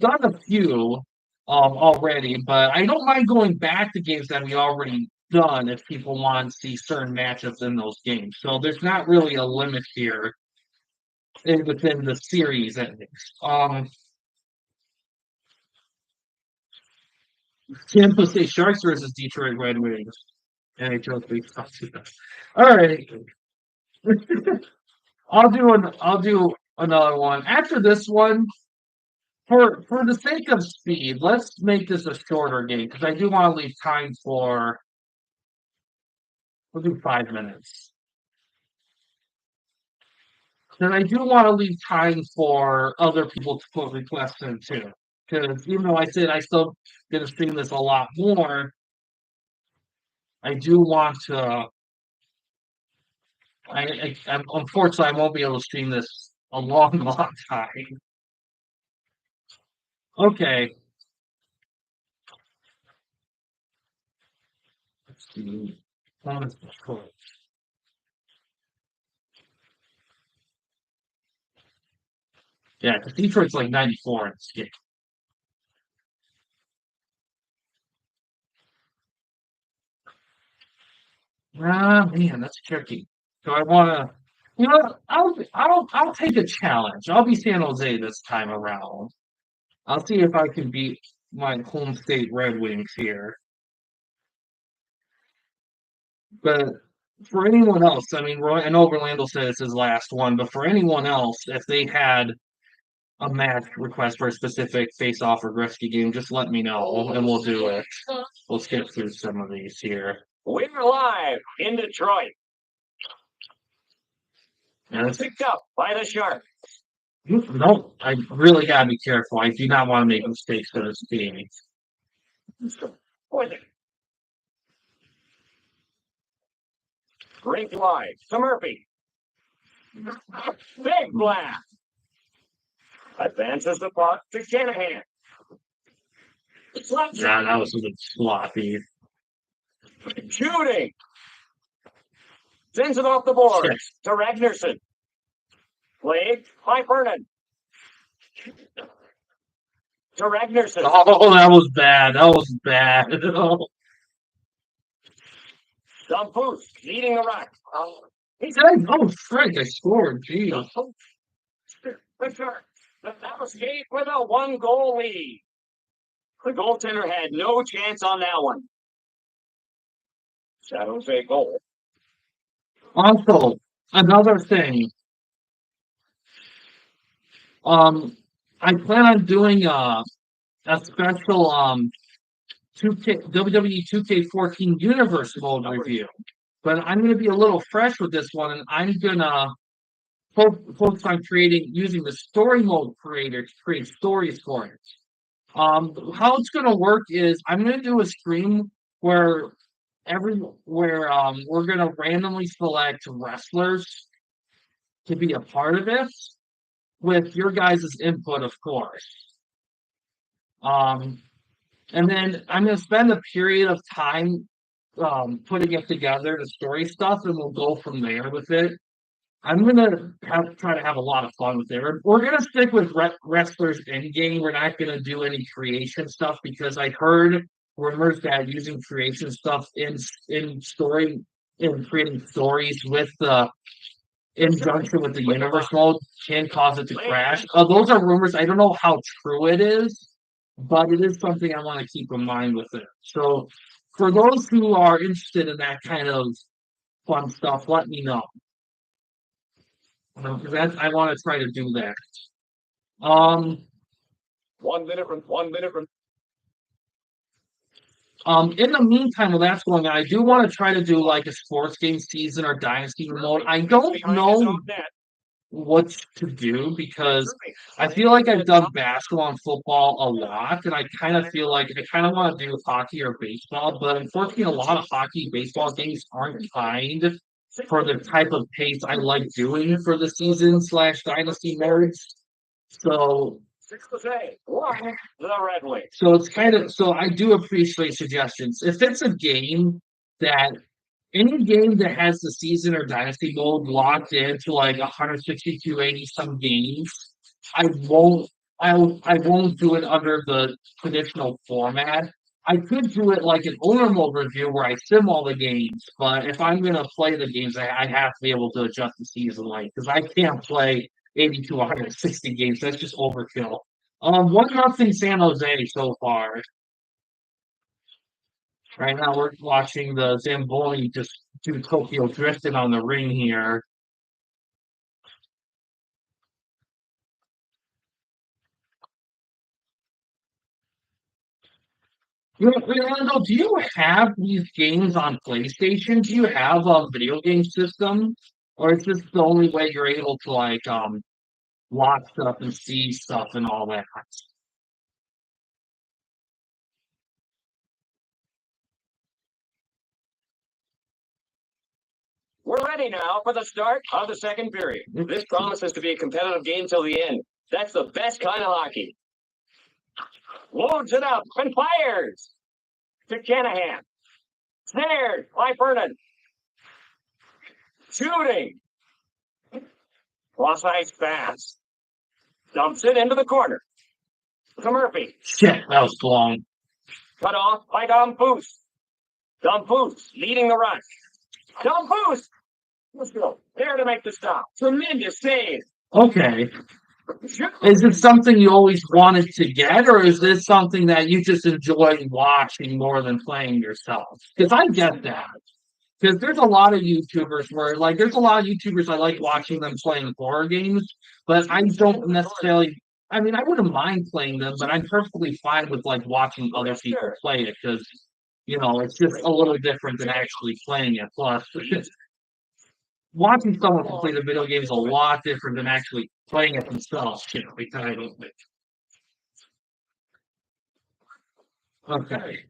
done a few already, but I don't mind going back to games that we already done if people want to see certain matchups in those games. So there's not really a limit here within the series endings. Tampa State Sharks versus Detroit Red Wings. NHL 3. All right. I'll do another one. After this one, for the sake of speed, let's make this a shorter game because I do want to leave time for we'll do 5 minutes. Then I do want to leave time for other people to put requests in too. Because even though I said I still gonna stream this a lot more, I do want to unfortunately I won't be able to stream this a long, long time. Okay. Let's see. Yeah, because Detroit's like 94 in this game. Ah, man, that's tricky. So I want to, I'll take a challenge. I'll be San Jose this time around. I'll see if I can beat my home state Red Wings here. But for anyone else, I mean, I know Orlando said it's his last one, but for anyone else, if they had a match request for a specific face-off or Gretzky game, just let me know and we'll do it. We'll skip through some of these here. We're live in Detroit. And it's Picked up by the Sharks. no, I really gotta be careful. I do not want to make mistakes for this team. Great wide to Murphy. Big blast. Advances the puck to Shanahan. Yeah, that was a bit sloppy. Shooting. Sends it off the board Yes. to Ragnarsson. Played by Vernon. To Ragnarsson. Oh, that was bad. That was bad. Some boost leading the rock. He said, "Oh, Frank, I scored." Geez. The Sharks The Dallas Gate with a 1-goal lead. The goaltender had no chance on that one. San Jose goal. Also, another thing. I plan on doing a special 2K WWE 2K14 Universe mode review, but I'm going to be a little fresh with this one, and I'm gonna focus on using the story mode creator to create stories for it. How it's going to work is I'm going to do a stream where we're going to randomly select wrestlers to be a part of it with your guys' input, of course. And then I'm going to spend a period of time putting it together, the story stuff, and we'll go from there with it. I'm going to try to have a lot of fun with it. We're going to stick with wrestlers in game. We're not going to do any creation stuff because I heard rumors that using creation stuff in creating stories with the in junction with the universe mode can cause it to crash. Those are rumors. I don't know how true it is, but it is something I want to keep in mind with it. So for those who are interested in that kind of fun stuff, let me know. Because I want to try to do that. 1 minute from 1 minute from. In the meantime, while that's going on, I do want to try to do like a sports game season or dynasty mode. I don't know what to do because I feel like I've done basketball and football a lot, and I kind of feel like I kind of want to do hockey or baseball, but unfortunately, a lot of hockey, baseball games aren't timed for the type of pace I like doing for the season / dynasty modes. So the Red Wings. So it's kind of I do appreciate suggestions. If it's a game that any game that has the season or dynasty mode locked into like 162, 80 some games, I won't do it under the traditional format. I could do it like an owner mode review where I sim all the games, but if I'm gonna play the games, I have to be able to adjust the season length because I can't play 80 to 160 games. That's just overkill. 1-0 San Jose so far. Right now we're watching the Zamboni just do Tokyo drifting on the ring here. Leandro, do you have these games on PlayStation? Do you have a video game system? Or is this the only way you're able to like watch stuff and see stuff and all that? We're ready now for the start of the second period. This promises to be a competitive game till the end. That's the best kind of hockey. Loads it up and fires to Shanahan. Snared by Vernon. Shooting. Cross ice pass. Dumps it into the corner. To Murphy. Shit, that was long. Cut off by Dom Foose. Dom Foose leading the rush. Dom Foose. Let's go. There to make the stop. Tremendous save. Okay. Is it something you always wanted to get, or is this something that you just enjoy watching more than playing yourself? Because I get that. Because there's a lot of YouTubers where, like, there's a lot of YouTubers I like watching them playing horror games, but I don't necessarily. I mean, I wouldn't mind playing them, but I'm perfectly fine with like watching other people play it because, it's just a little different than actually playing it. Plus, watching someone play the video game is a lot different than actually playing it themselves. Okay.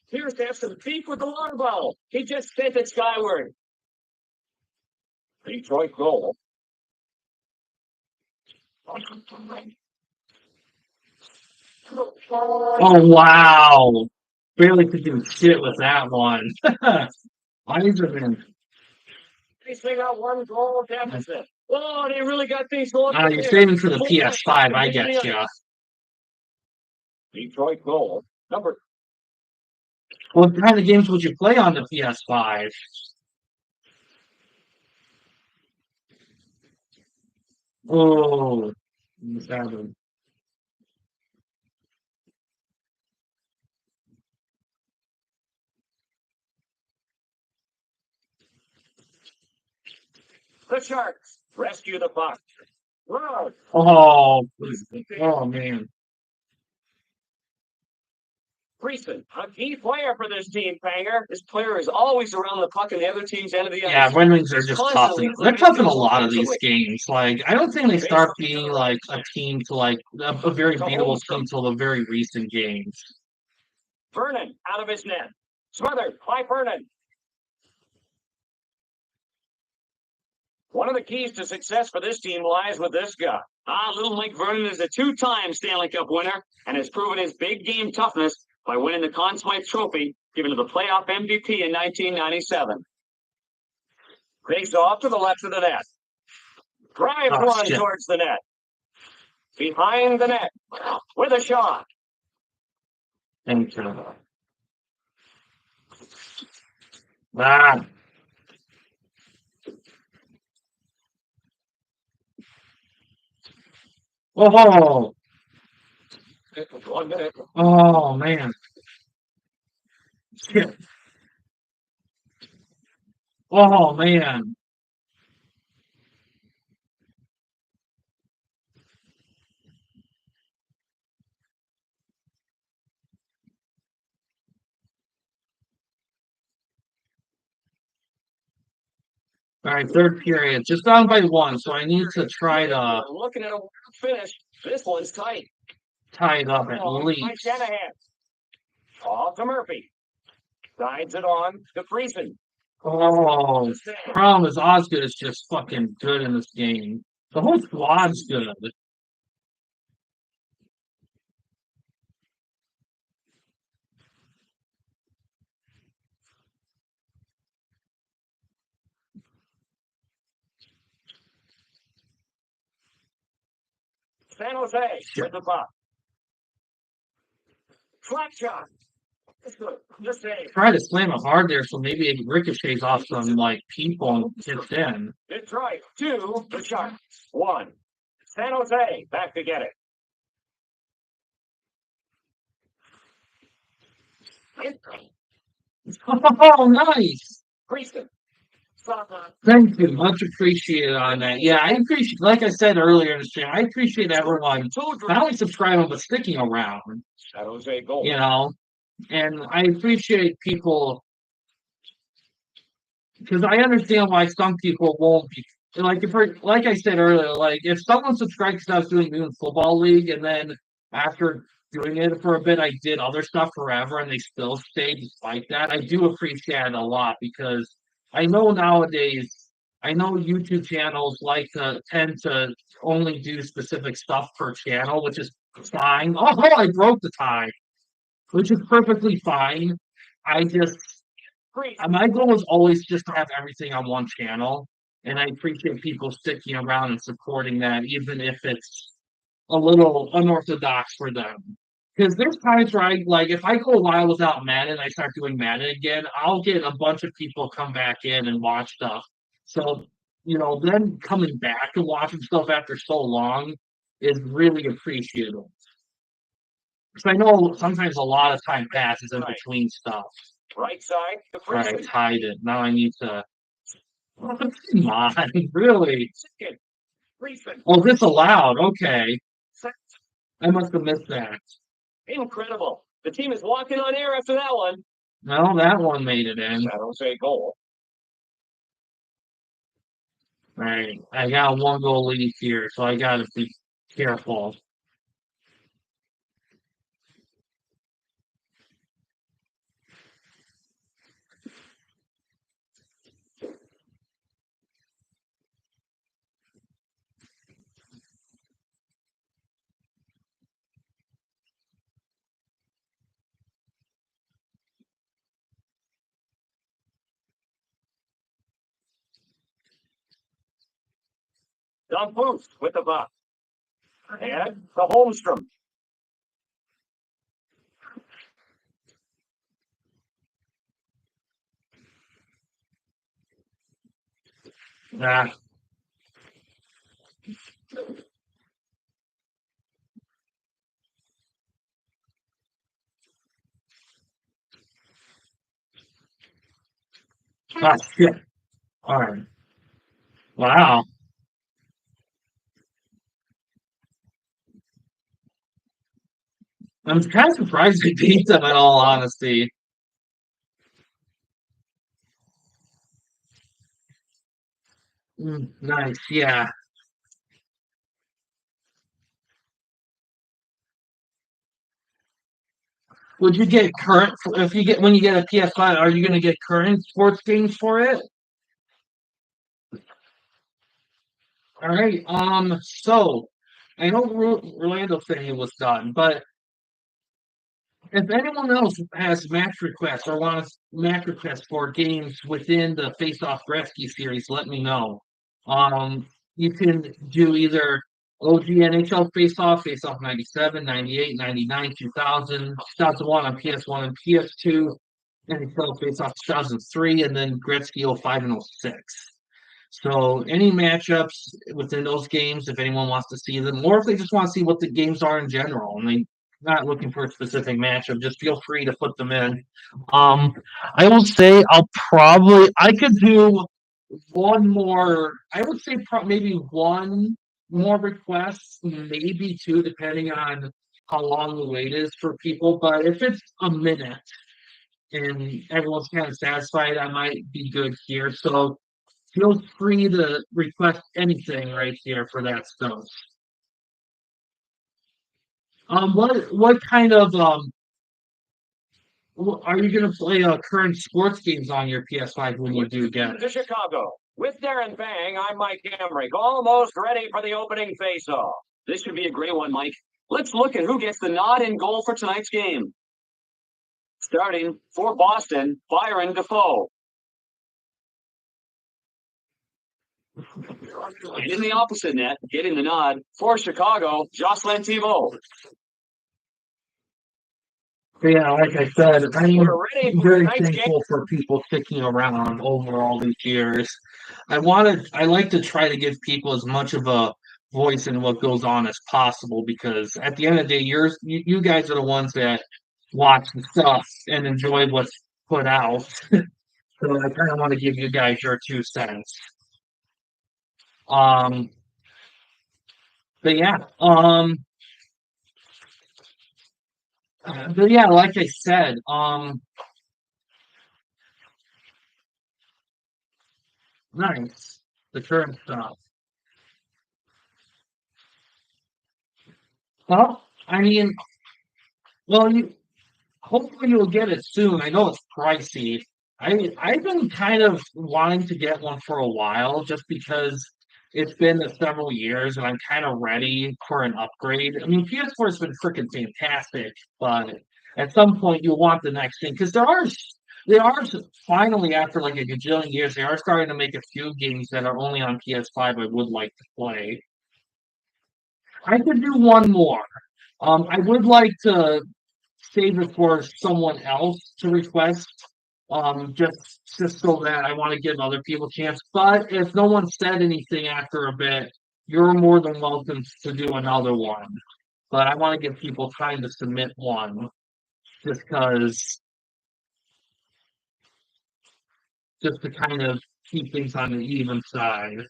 Here's to have some beef with the long ball. He just sent it skyward. Detroit goal. Oh wow! Barely could do shit with that one. Eiserman. They got 1 goal deficit. Oh, they really got things going. You're saving for the PS5. I get you. Detroit goal. What kind of games would you play on the PS5? Oh, what's happening? The Sharks rescue the puck. Run. Oh, oh man. Prieston, a key player for this team, Panger. This player is always around the puck in the other team's end of the Yeah, ice. Red Wings are He's just tough. constantly They're clearing tough in a field lot of these offensively. games. Like, I don't think they Face start off being like a team to like a very to beatable team Holmstrom. till the very recent games. Vernon out of his net. Smothered by Vernon. One of the keys to success for this team lies with this guy. Little Mike Vernon is a two-time Stanley Cup winner and has proven his big game toughness by winning the Conn Smythe Trophy, given to the playoff MVP in 1997. Face off to the left of the net. Drives Oh one shit. towards the net. Behind the net with a shot. Thank you. Ah. Oh, 1 minute. oh man. Shit. Oh man. All right, third period. Just down by one, so I need to try to Looking at a finish. This one's tight. tie it up at By least. Shanahan. Off to Murphy. Guides it on to Friesen. Oh, problem is Osgood is just fucking good in this game. The whole squad's good. San Jose with the puck. Flat shot. Just save. Try to slam it hard there, so maybe it ricochets off some like people and hits in. Detroit 2, the Sharks 1. San Jose back to get it. Oh, nice. Prieston. Thank you, much appreciated on that. Yeah, I appreciate, like I said earlier in the stream, I appreciate everyone not only subscribing but sticking around. San Jose goal. You know, and I appreciate people because I understand why some people won't be like if like I said earlier, like if someone subscribed because I was doing football league and then after doing it for a bit I did other stuff forever and they still stayed despite that. I do appreciate it a lot because I know nowadays I know YouTube channels like to tend to only do specific stuff per channel, which is fine. Oh, I broke the tie, which is perfectly fine. I just my goal is always just to have everything on one channel, and I appreciate people sticking around and supporting that, even if it's a little unorthodox for them. Because there's times where I like if I go a while without Madden, and I start doing Madden again, I'll get a bunch of people come back in and watch stuff. So them coming back and watching stuff after so long is really appreciable. Because I know sometimes a lot of time passes in between stuff. Right side to Right, Friesen. hide it. Now I need to. Oh, come on, really? Second. Friesen. Oh, this allowed. Okay, I must have missed that. Incredible. The team is walking on air after that one. No, that one made it in. San Jose goal. All right, I got one goal lead here, so I got to be careful. Don Booth with the puck. And the Holmstrom. Ah, Ah, shit. All right. Wow. I'm kind of surprised we beat them in all honesty. Nice. Yeah. Would you get current if you get when you get a PS5? Are you going to get current sports games for it? All right. So I know Orlando thing was done, but if anyone else has match requests or wants match requests for games within the Face Off Rescue series, let me know. You can do either OG NHL Face Off 97, 98, 99, 2000, 2001 on PS1 and PS2, NHL Face Off 2003, and then Gretzky 05 and 06. So any matchups within those games, if anyone wants to see them, or if they just want to see what the games are in general, and they not looking for a specific matchup, just feel free to put them in. Um, I will say I could do one more. I would say maybe one more request, maybe two, depending on how long the wait is for people. But if it's a minute and everyone's kind of satisfied, I might be good here. So feel free to request anything right here for that stuff. What kind of are you going to play current sports games on your PS5 when you do get to Chicago. With Darren Bang, I'm Mike Emmerich, almost ready for the opening face-off. This should be a great one, Mike. Let's look at who gets the nod in goal for tonight's game. Starting for Boston, Byron Defoe. In the opposite net, getting the nod for Chicago, Jocelyn Thibault. Yeah, like I said, I'm very thankful for people sticking around over all these years. I like to try to give people as much of a voice in what goes on as possible because at the end of the day, you guys are the ones that watch the stuff and enjoy what's put out. So I kind of want to give you guys your 2 cents. Um, but yeah, like I said, nice. The current stuff. Well, I mean, well, hopefully you'll get it soon. I know it's pricey. I've been kind of wanting to get one for a while, just because it's been several years and I'm kind of ready for an upgrade. I mean, PS4 has been freaking fantastic, but at some point you'll want the next thing because finally after like a gajillion years they are starting to make a few games that are only on PS5 I would like to play. I could do one more. I would like to save it for someone else to request. Just so that I want to give other people a chance. But if no one said anything after a bit, you're more than welcome to do another one. But I want to give people time to submit one, just because, just to kind of keep things on the even side.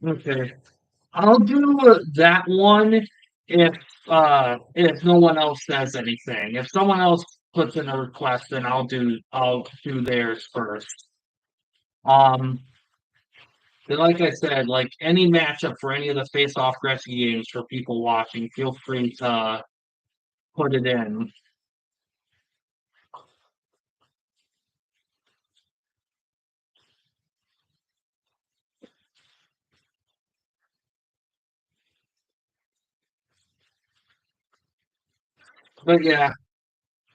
Okay, I'll do that one if no one else says anything. If someone else puts in a request, then I'll do theirs first. Um, but like I said, like any matchup for any of the face-off rescue games for people watching, feel free to put it in. But yeah,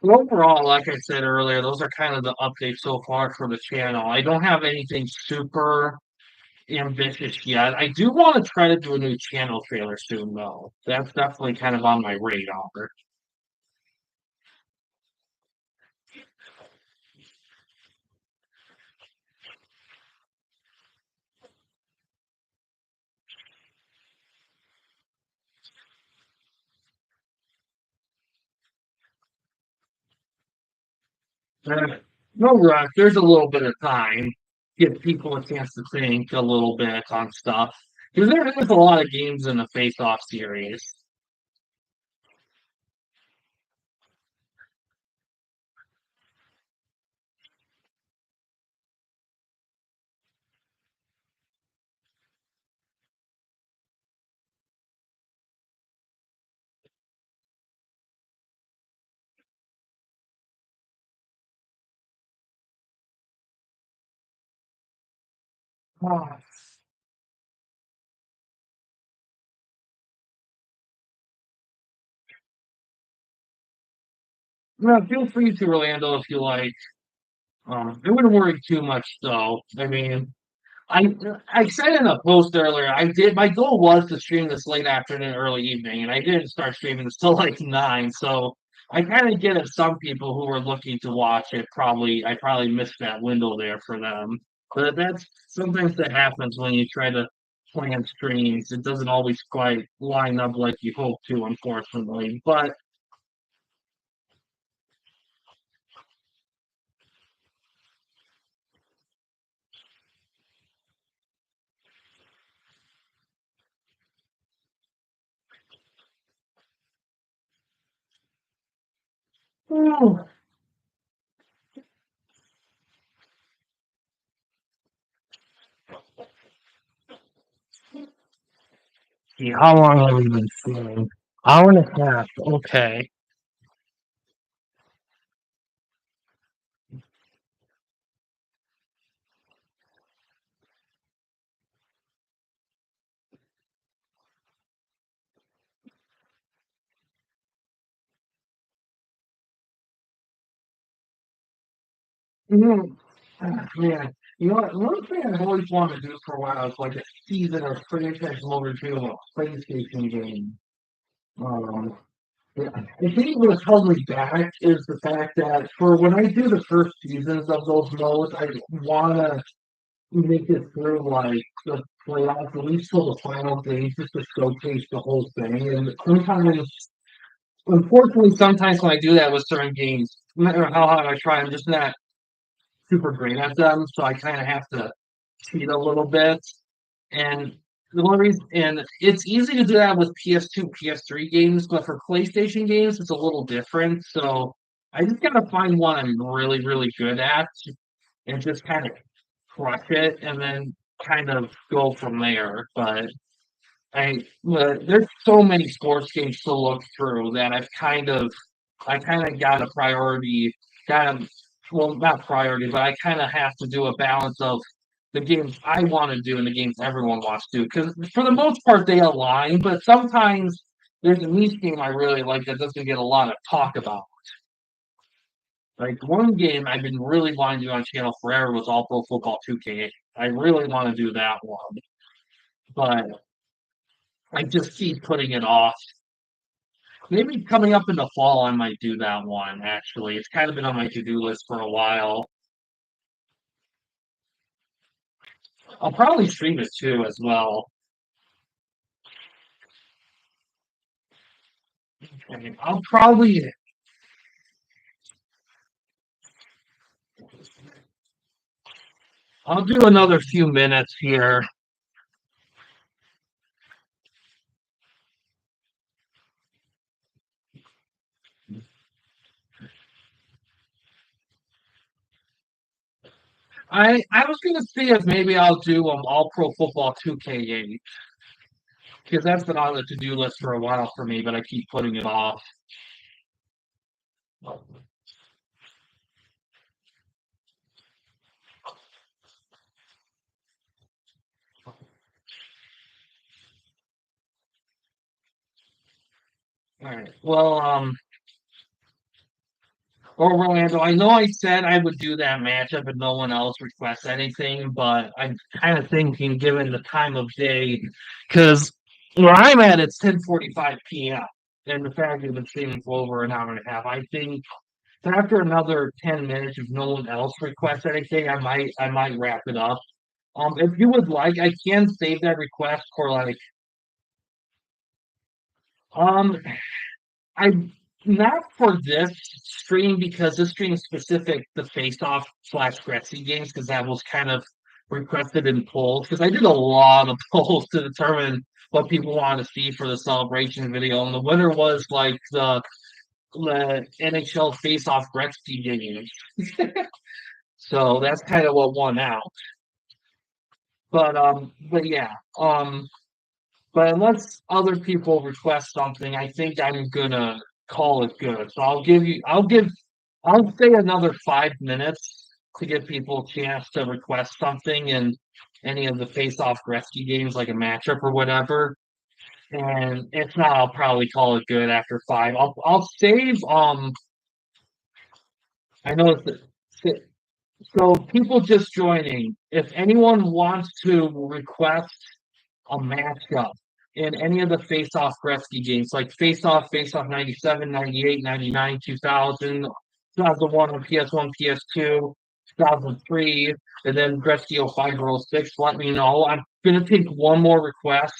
overall, like I said earlier, those are kind of the updates so far for the channel. I don't have anything super ambitious yet. I do want to try to do a new channel trailer soon, though. That's definitely kind of on my radar. No rush. There's a little bit of time. Give people a chance to think a little bit on stuff. Because there is a lot of games in the face-off series. Ah, no, feel free to Orlando if you like. I wouldn't worry too much though. I mean, I I said in a post earlier, I did my goal was to stream this late afternoon, early evening, and I didn't start streaming until like 9. So I kind of get it. Some people who were looking to watch it I probably missed that window there for them. But that's sometimes that happens when you try to plan streams. It doesn't always quite line up like you hope to, unfortunately. But oh, see, how long have we been streaming? Hour and a half. Okay. Mhm. Man, you know what? One thing I've always wanted to do for a while is like a season or franchise overdue of a PlayStation game. Um, yeah, I think what's held me back is the fact that for when I do the first seasons of those modes, I want to make it through like the playoffs, at least till the final game, just to showcase the whole thing. And sometimes, unfortunately, sometimes when I do that with certain games, no matter how hard I try, I'm just not super great at them. So I kind of have to cheat a little bit. And the only reason, and it's easy to do that with PS2, PS3 games, but for PlayStation games, it's a little different. So I just gotta find one I'm really, really good at and just kind of crush it and then kind of go from there. But there's so many sports games to look through that I kind of got a priority, kind of, well, not priority, but I kind of have to do a balance of the games I want to do and the games everyone wants to do. Because for the most part, they align, but sometimes there's a niche game I really like that doesn't get a lot of talk about. Like one game I've been really wanting to do on channel forever was All Pro Football 2K. I really want to do that one, but I just keep putting it off. Maybe coming up in the fall, I might do that one, actually. It's kind of been on my to-do list for a while. I'll probably stream it too as well. I mean, I'll do another few minutes here. I was gonna see if maybe I'll do All Pro Football 2K game because that's been on the to-do list for a while for me, but I keep putting it off. All right. Well, Orlando, I know I said I would do that matchup and no one else requests anything, but I'm kind of thinking, given the time of day, because where I'm at, it's 10:45 p.m. And the fact that it's been for over an hour and a half, I think after another 10 minutes, if no one else requests anything, I might wrap it up. If you would like, I can save that request for like um I Not for this stream because this stream is specific to face-off slash Gretzky games because that was kind of requested in polls because I did a lot of polls to determine what people wanted to see for the celebration video, and the winner was like the NHL face-off Gretzky games. So that's kind of what won out. But yeah, but unless other people request something, I think I'm gonna call it good. So I'll say another 5 minutes to give people a chance to request something in any of the face-off Gretzky games, like a matchup or whatever. And if not, I'll probably call it good after five. I'll save I know it's so people just joining. If anyone wants to request a matchup in any of the face-off Gretzky games, like face-off 97, 98, 99, 2000, 2001 on PS1, PS2, 2003, and then Gretzky 05 or 06, let me know. I'm going to take one more request.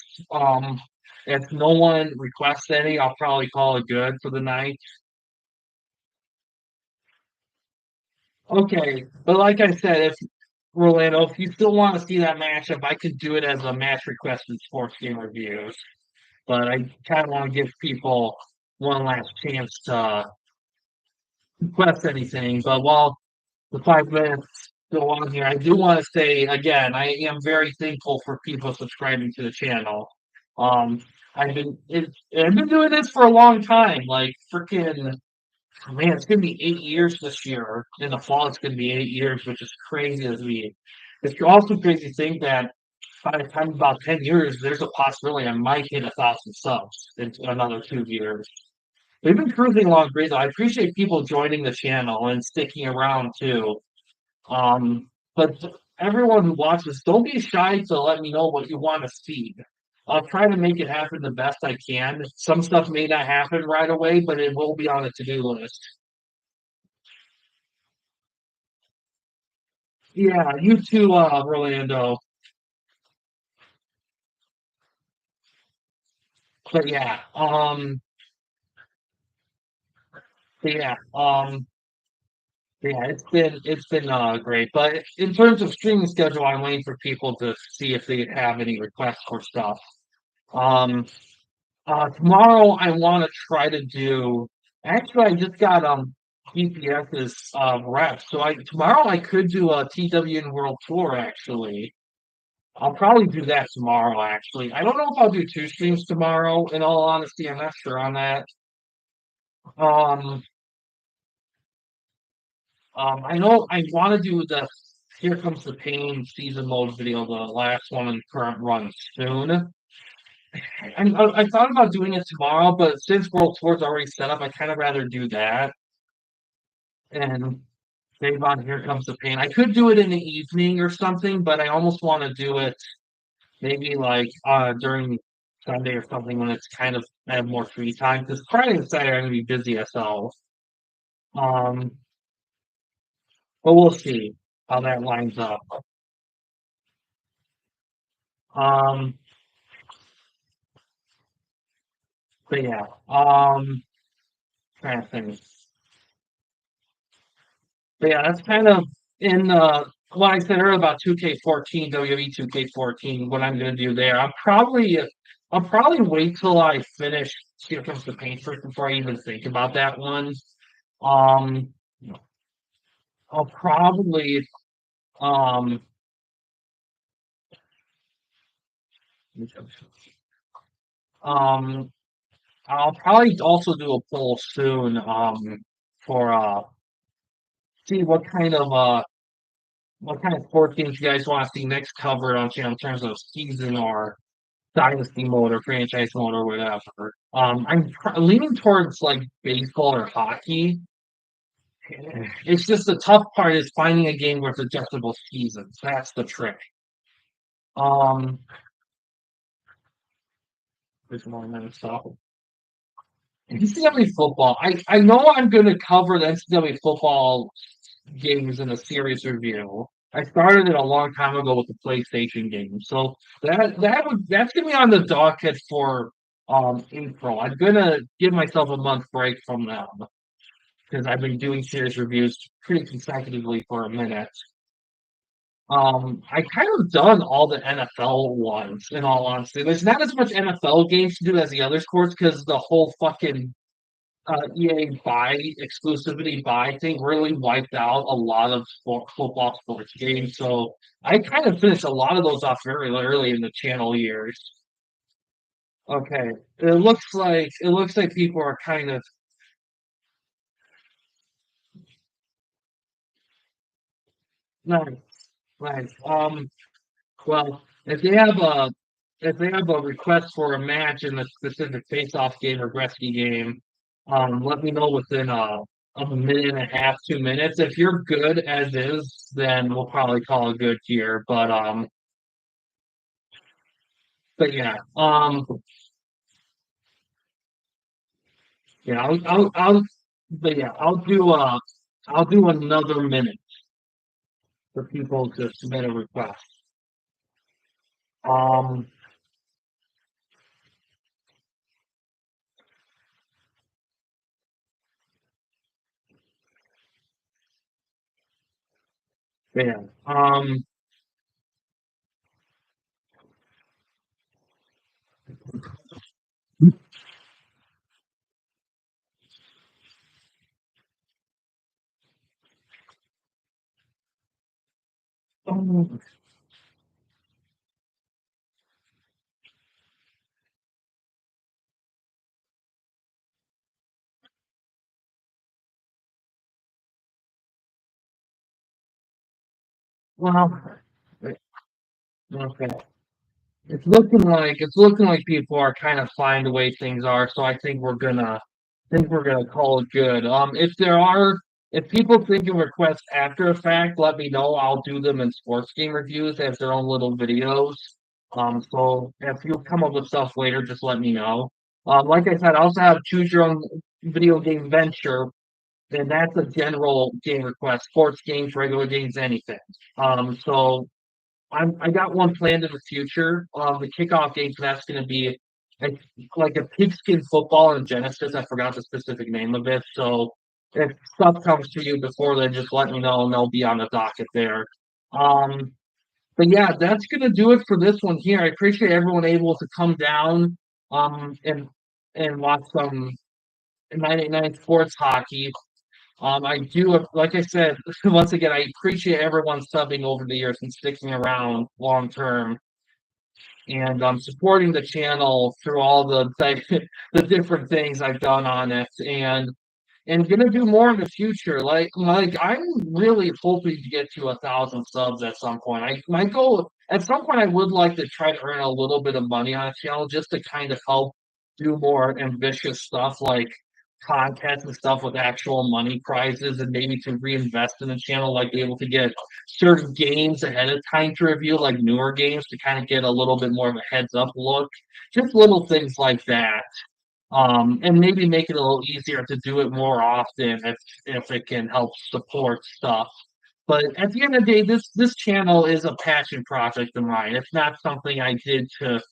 If no one requests any, I'll probably call it good for the night. Okay, but like I said, if Rolando, if you still want to see that matchup, I could do it as a match request in sports game reviews. But I kind of want to give people one last chance to request anything. But while the 5 minutes go on here, I do want to say again, I am very thankful for people subscribing to the channel. Um, I've been doing this for a long time, like freaking man, it's gonna be 8 years this year. In the fall, it's gonna be 8 years, which is crazy as we. It's also crazy to think that by the time about 10 years, there's a possibility I might hit 1,000 subs in another 2 years. We've been cruising along great though. I appreciate people joining the channel and sticking around too. But everyone who watches, don't be shy to let me know what you want to see. I'll try to make it happen the best I can. Some stuff may not happen right away, but it will be on the to-do list. Yeah, you too, Rolando. But yeah, but yeah, yeah, it's been great. But in terms of streaming schedule, I'm waiting for people to see if they have any requests for stuff. Um, Tomorrow I want to try to do. Actually, I just got GPS's rep, so I tomorrow I could do a TWN World Tour. Actually, I'll probably do that tomorrow. Actually, I don't know if I'll do two streams tomorrow. In all honesty, I'm not sure on that. Um, I know I want to do the Here Comes the Pain season mode video, the last one in current run soon. I thought about doing it tomorrow, but since World Tour's already set up, I kind of rather do that and save on Here Comes the Pain. I could do it in the evening or something, but I almost want to do it maybe like during Sunday or something when it's kind of I have more free time because Friday and Saturday I'm gonna be busy as hell. Um, but we'll see how that lines up. Um, but yeah, trying to think. But yeah, that's kind of in what I said earlier about 2K14, WWE 2K14, what I'm gonna do there. I'll probably wait till I finish Here Comes the Pain first before I even think about that one. Um, I'll probably um um I'll probably also do a poll soon for see what kind of sports games you guys want to see next covered on channel in terms of season or dynasty mode or franchise mode or whatever. Leaning towards like baseball or hockey. It's just the tough part is finding a game with adjustable seasons. That's the trick. Um, there's more minutes so. NCAA football. I know I'm going to cover the NCAA football games in a series review. I started it a long time ago with the PlayStation game, so that's gonna be on the docket for April. I'm gonna give myself a month break from them because I've been doing series reviews pretty consecutively for a minute. I kind of done all the NFL ones, in all honesty. There's not as much NFL games to do as the other sports because the whole fucking EA buy exclusivity buy thing really wiped out a lot of football sports games. So I kind of finished a lot of those off very early in the channel years. Okay, it looks like people are kind of nice, nice. Well, if they have a request for a match in a specific face-off game or Gretzky game, let me know within a minute and a half, 2 minutes. If you're good as is, then we'll probably call it good here. But yeah, yeah, but yeah, I'll do another minute for people to submit a request. Um, yeah, um, well, okay. It's looking like people are kind of fine the way things are, so I think we're gonna call it good. If people think of requests after a fact, let me know. I'll do them in sports game reviews as their own little videos. So if you come up with stuff later, just let me know. Like I said, I also have choose your own video game venture, and that's a general game request, sports games, regular games, anything. So I got one planned in the future. The kickoff game for that's going to be like, like a pigskin football in Genesis. I forgot the specific name of it. So if stuff comes to you before then, just let me know and they'll be on the docket there. Um, but yeah, that's going to do it for this one here. I appreciate everyone able to come down um, and and watch some 989 sports hockey. I do, like I said, once again, I appreciate everyone subbing over the years and sticking around long term and supporting the channel through all the different things I've done on it, and gonna do more in the future. Like I'm really hoping to get to 1,000 subs at some point. My goal at some point I would like to try to earn a little bit of money on a channel just to kind of help do more ambitious stuff like contests and stuff with actual money prizes and maybe to reinvest in the channel, like be able to get certain games ahead of time to review, like newer games to kind of get a little bit more of a heads up look. Just little things like that, and maybe make it a little easier to do it more often if it can help support stuff. But at the end of the day, this channel is a passion project of mine. It's not something I did to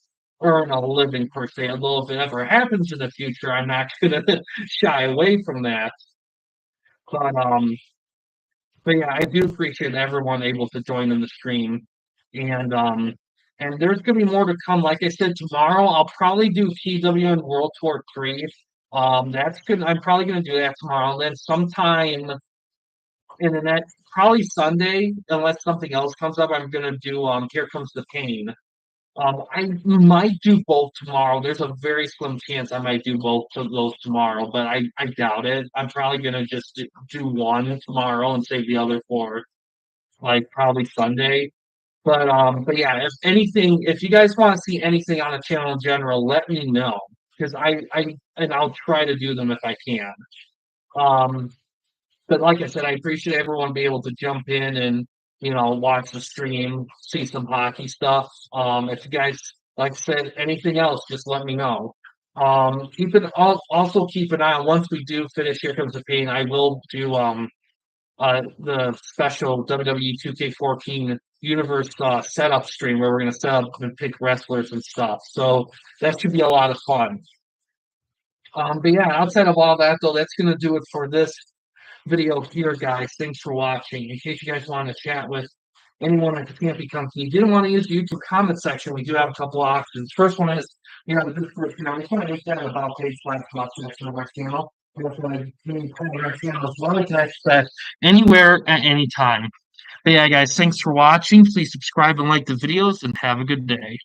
earn a living per se. Although if it ever happens in the future, I'm not gonna shy away from that. But yeah, I do appreciate everyone able to join in the stream, and there's gonna be more to come. Like I said, tomorrow I'll probably do PW and World Tour 3. That's good. I'm probably gonna do that tomorrow. And then sometime in the next, probably Sunday, unless something else comes up, I'm gonna do Here Comes the Pain. I might do both tomorrow. There's a very slim chance I might do both of those tomorrow, but I doubt it. I'm probably gonna just do one tomorrow and save the other for like probably Sunday. But yeah, if you guys want to see anything on the channel in general, let me know because and I'll try to do them if I can. Um, but like I said, I appreciate everyone being able to jump in and watch the stream, see some hockey stuff. If you guys like I said anything else, just let me know. Also keep an eye on once we do finish Here Comes the Pain. I will do the special WWE 2K14 universe setup stream where we're gonna set up and pick wrestlers and stuff. So that should be a lot of fun. But yeah, outside of all that though, that's gonna do it for this video here, guys. Thanks for watching. In case you guys want to chat with anyone at the Campy Company, you didn't want to use the YouTube comment section, we do have a couple options. First one is, you know, this first, you know, we kind of make that about page slash about section of our channel. You also want to comment our channel as well. You can access that anywhere at any time. But yeah, guys, thanks for watching. Please subscribe and like the videos, and have a good day.